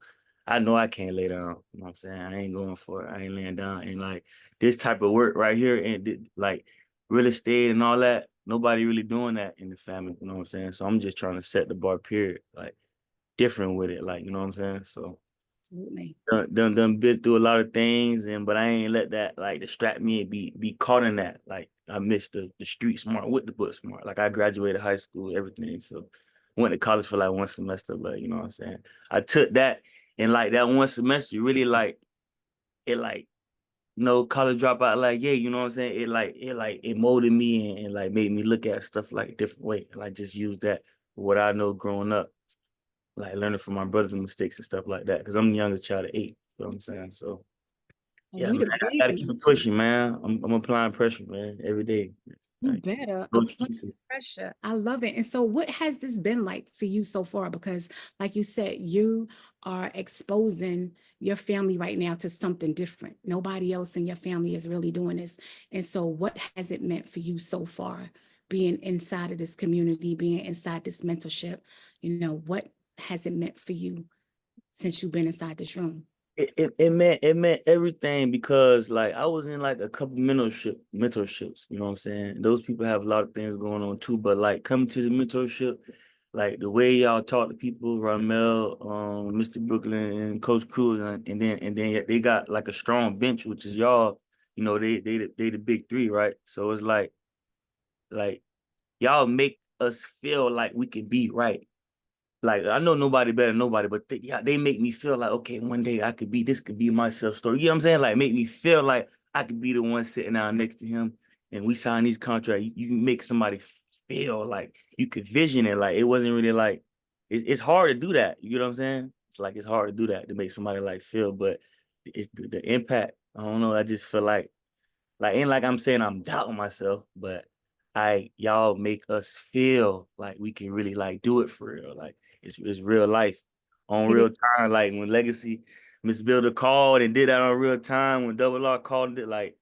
I know I can't lay down. You know what I'm saying? I ain't going for it. I ain't laying down. And like this type of work right here, and like real estate and all that. Nobody really doing that in the family, you know what I'm saying? So I'm just trying to set the bar, period, like different with it, like, you know what I'm saying? So Absolutely. done been through a lot of things, but I ain't let that like distract me and be caught in that. Like I missed the street smart with the book smart. Like I graduated high school, everything. So went to college for like one semester, but you know what I'm saying? I took that and like that one semester really like it like college dropout, like, yeah, you know what I'm saying? It molded me and like made me look at stuff like a different way. And like just use that for what I know growing up, like learning from my brother's mistakes and stuff like that. Cause I'm the youngest child of 8, you know what I'm saying? So And yeah, you man, the I gotta baby. keep it pushing, man. I'm applying pressure, man, every day. You Like, better no apply excuses. pressure. I love it. And so, what has this been like for you so far? Because, like you said, you are exposing your family right now to something different. Nobody else in your family is really doing this. And so, what has it meant for you so far, being inside of this community, being inside this mentorship? What has it meant for you since you've been inside this room? It meant everything because like I was in like a couple mentorships, you know what I'm saying? Those people have a lot of things going on too, but like coming to the mentorship, like the way y'all talk to people, Ramel, Mr. Brooklyn and Coach Cruz, and then they got like a strong bench, which is y'all, they the big three, right? So it's like y'all make us feel like we can be right. Like I know nobody better than nobody, but they make me feel like, okay, one day this could be my self story. You know what I'm saying? Like make me feel like I could be the one sitting down next to him and we sign these contracts. You can make somebody feel like you could vision it. Like it wasn't really like it's hard to do that. You know what I'm saying? It's hard to do that to make somebody like feel, but it's the impact. I don't know. I just feel like ain't like I'm saying I'm doubting myself, but y'all make us feel like we can really like do it for real. Like it's real life on It real is. time. Like when Legacy Miss Builder called and did that on real time, when Double R called it, like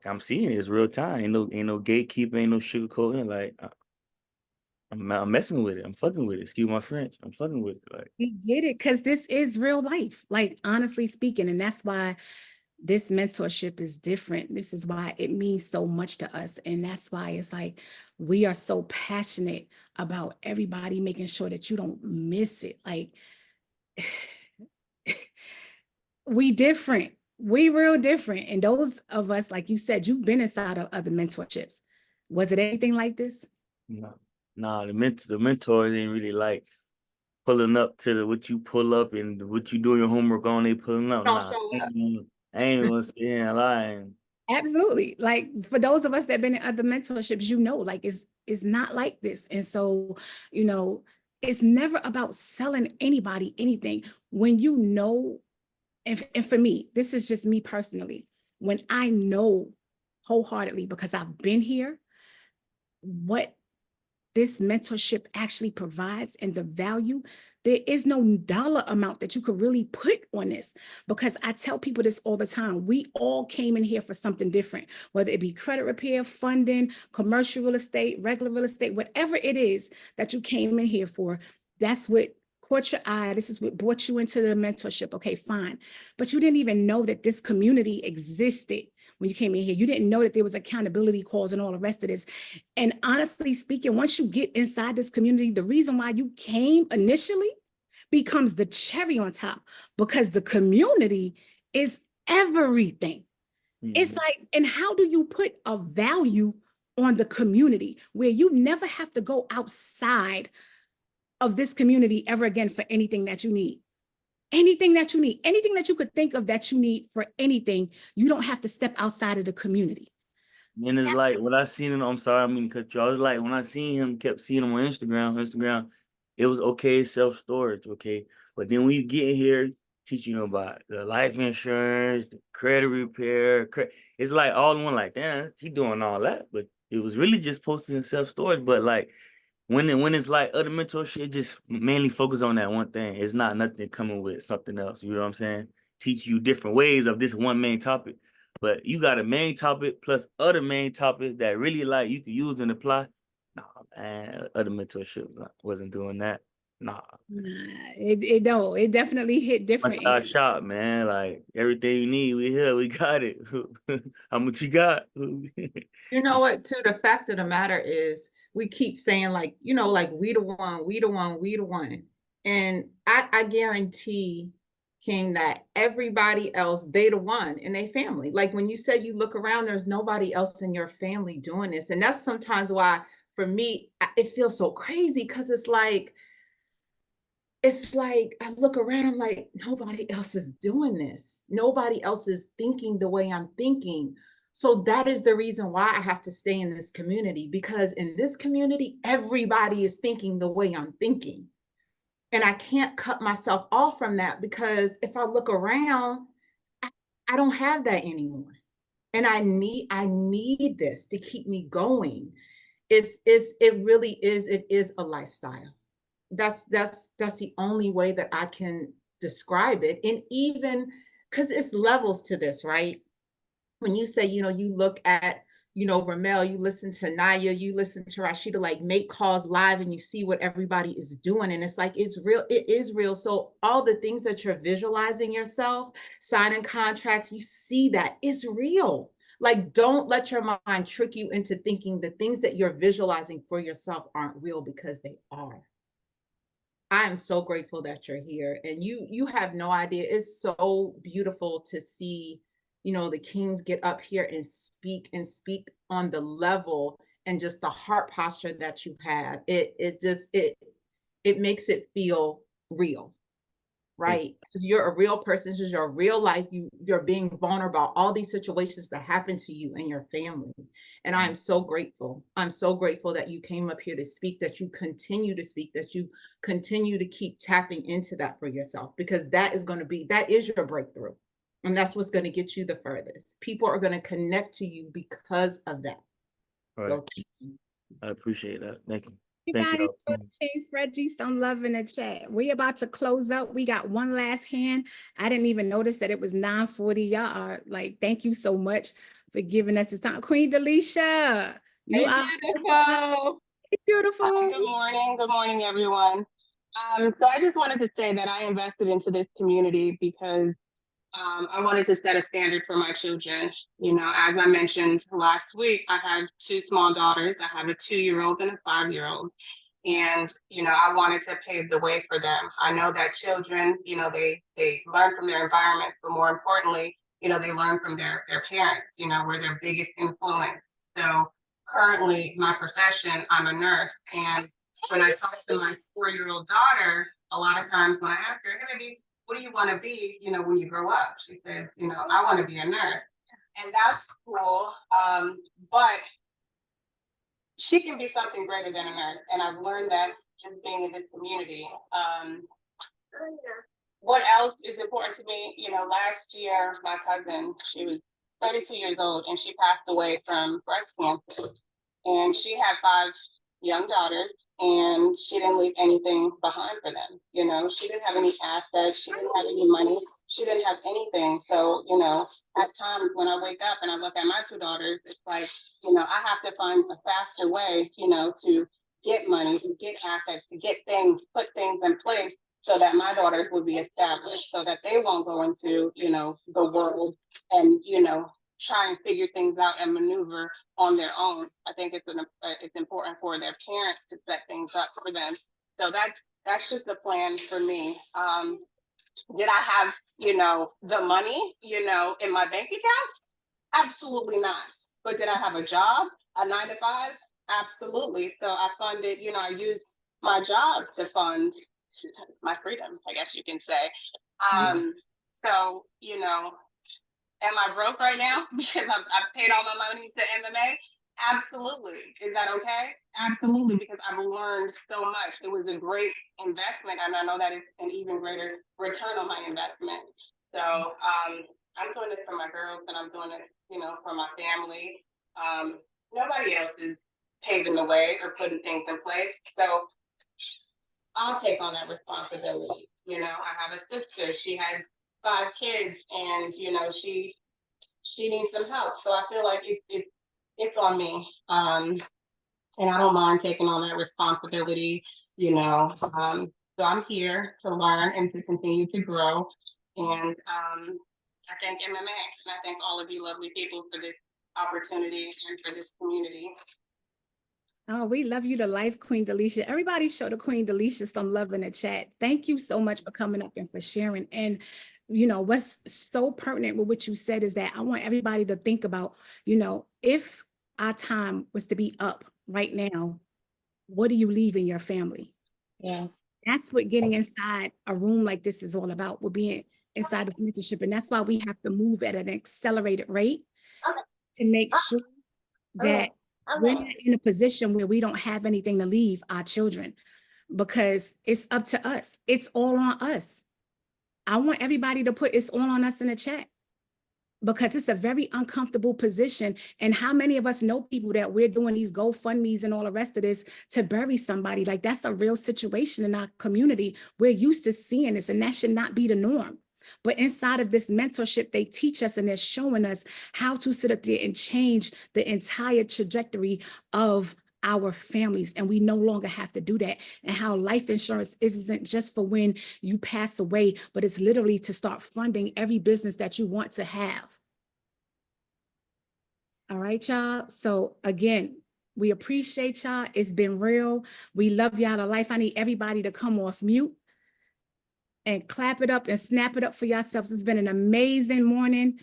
I'm seeing it, it's real time. Ain't no gatekeeper, ain't no sugarcoating. Like I'm messing with it. I'm fucking with it. Excuse my French. I'm fucking with it. Like We get it because this is real life, like honestly speaking. And that's why this mentorship is different. This is why it means so much to us. And that's why it's like we are so passionate about everybody making sure that you don't miss it. Like we different. We real different. And those of us, like you said, you've been inside of other mentorships. Was it anything like this? no, nah, the mentors ain't really like pulling up to what you pull up and what you do your homework on, they pulling up. Don't Nah, show up. I ain't gonna sit here and lie. Absolutely. Like for those of us that have been in other mentorships, like it's not like this. And so, it's never about selling anybody anything. When and for me, this is just me personally, when I know wholeheartedly because I've been here, what this mentorship actually provides and the value, there is no dollar amount that you could really put on this, because I tell people this all the time. We all came in here for something different, whether it be credit repair, funding, commercial real estate, regular real estate, whatever it is that you came in here for. That's what caught your eye. This is what brought you into the mentorship. Okay, fine. But you didn't even know that this community existed when you came in here. You didn't know that there was accountability calls and all the rest of this. And honestly speaking, once you get inside this community, the reason why you came initially becomes the cherry on top, because the community is everything. It's like, and how do you put a value on the community where you never have to go outside of this community ever again for anything that you need? Anything that you need, anything that you could think of that you need for anything, you don't have to step outside of the community. And it's like when I seen him, I'm sorry, I mean to cut you. I was like, when I seen him, kept seeing him on Instagram, it was okay, self-storage, okay. But then when you get in here, teaching you about the life insurance, the credit repair, it's like all in one, like, damn, he doing all that. But it was really just posting self-storage. But like when it's like other mentorship, it just mainly focus on that one thing. It's not nothing coming with something else. You know what I'm saying? Teach you different ways of this one main topic. But you got a main topic plus other main topics that really like you can use and apply. No, man, other mentorship wasn't doing that. Nah. It don't. It definitely hit One different. stop shop, man. Like everything you need, we here. We got it. How much you got? You know what, too, the fact of the matter is we keep saying like, like we the one, we the one, we the one. And I guarantee, King, that everybody else, they the one in their family. Like when you said you look around, there's nobody else in your family doing this. And that's sometimes why for me, it feels so crazy because it's like I look around, I'm like, nobody else is doing this. Nobody else is thinking the way I'm thinking. So that is the reason why I have to stay in this community, because in this community, everybody is thinking the way I'm thinking. And I can't cut myself off from that, because if I look around, I, I don't have that anymore. And I need this to keep me going. It is a lifestyle. That's the only way that I can describe it. And even because it's levels to this, right? When you say, you look at, Ramel, you listen to Naya, you listen to Rashida, like make calls live, and you see what everybody is doing. And it's like, it's real. It is real. So all the things that you're visualizing yourself, signing contracts, you see that it's real. Like, don't let your mind trick you into thinking the things that you're visualizing for yourself aren't real, because they are. I am so grateful that you're here, and you have no idea. It's so beautiful to see, the kings get up here and speak on the level and just the heart posture that you have. It makes it feel real, right? Because you're a real person. This is your real life. You're being vulnerable about all these situations that happen to you and your family. And I'm so grateful. I'm so grateful that you came up here to speak, that you continue to speak, that you continue to keep tapping into that for yourself, because that is your breakthrough. And that's what's going to get you the furthest. People are going to connect to you because of that. Right. So thank you. I appreciate that. Thank you. You Thank guys you. change Reggie some love in the chat. We about to close up. We got one last hand. I didn't even notice that it was 9:40. Y'all are like, thank you so much for giving us this time. Queen Delisha, you Hey, are beautiful. beautiful. Good morning. Good morning, everyone. So I just wanted to say that I invested into this community because I wanted to set a standard for my children. As I mentioned last week, I have two small daughters. I have a 2-year-old and a 5-year-old. And, I wanted to pave the way for them. I know that children, they learn from their environment, but more importantly, they learn from their parents, we're their biggest influence. So currently my profession, I'm a nurse. And when I talk to my 4-year-old daughter, a lot of times when I ask her, hey, baby, what do you want to be, when you grow up? She says, I want to be a nurse. And that's cool. But she can be something greater than a nurse. And I've learned that just being in this community. What else is important to me? Last year, my cousin, she was 32 years old, and she passed away from breast cancer. And she had 5 young daughters, and she didn't leave anything behind for them. She didn't have any assets. She didn't have any money. She didn't have anything. So, at times when I wake up and I look at my 2 daughters, it's like, I have to find a faster way, to get money, to get assets, to get things, put things in place so that my daughters would be established, so that they won't go into, the world and, try and figure things out and maneuver on their own. I think it's important for their parents to set things up for them. So that's just a plan for me. Did I have, the money, in my bank accounts? Absolutely not. But did I have a job, a 9 to 5? Absolutely. So I funded, I used my job to fund my freedom, I guess you can say. So, am I broke right now because I've paid all my money to MMA? Absolutely. Is that okay? Absolutely, because I've learned so much. It was a great investment, and I know that it's an even greater return on my investment. So I'm doing this for my girls, and I'm doing it, for my family. Nobody else is paving the way or putting things in place. So I'll take on that responsibility. I have a sister. She has 5 kids, and she needs some help. So I feel like it's on me, and I don't mind taking on that responsibility. So I'm here to learn and to continue to grow. And I thank MMA and I thank all of you lovely people for this opportunity and for this community. Oh, we love you to life, Queen Delisha. Everybody show the Queen Delisha some love in the chat. Thank you so much for coming up and for sharing. And, you know, what's so pertinent with what you said is that I want everybody to think about, you know, if our time was to be up right now, what do you leave in your family? Yeah. That's what getting inside a room like this is all about. We're being inside this mentorship. And that's why we have to move at an accelerated rate to make sure that we're not in a position where we don't have anything to leave our children, because it's up to us. It's all on us. I want everybody to put it's all on us in the chat, because it's a very uncomfortable position. And how many of us know people that we're doing these GoFundMes and all the rest of this to bury somebody? Like, that's a real situation in our community. We're used to seeing this, and that should not be the norm. But inside of this mentorship, they teach us and they're showing us how to sit up there and change the entire trajectory of our families. And we no longer have to do that. And how life insurance isn't just for when you pass away, but it's literally to start funding every business that you want to have. All right, y'all. So again, we appreciate y'all. It's been real. We love y'all to life. I need everybody to come off mute and clap it up and snap it up for yourselves. It's been an amazing morning.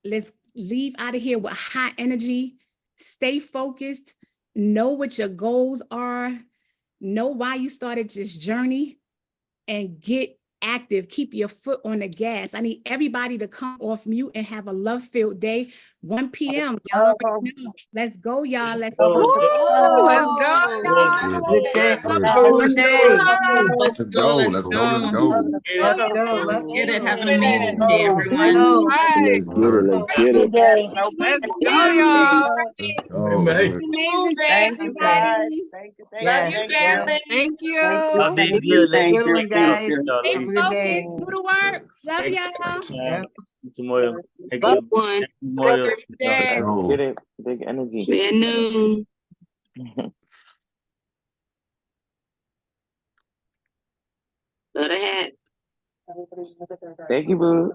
Let's leave out of here with high energy. Stay focused. Know what your goals are. Know why you started this journey, and get active. Keep your foot on the gas. I need everybody to come off mute and have a love-filled day. 1 p.m. Y'all already know. Let's go, y'all. Let's go. Let's go, y'all. Let's go. Let's go. Let's go. Let's go. Let's Get it. go. Have an amazing day, everyone. Go. Right. Let's get it. Let's get it. Let's go, y'all. Let's go. Amazing day, Thank you, guys. everybody. Love Yes, you, yes. family. Thank you. Y'all be good, ladies. Good one, guys. Stay Have a good day. focused. Do the work. Love Thank y'all. you, Yep. Tomorrow. Thank Stop you. one. Tomorrow. Let's go. Get it. Big energy. See you noon. Love the hat. Thank you, boo.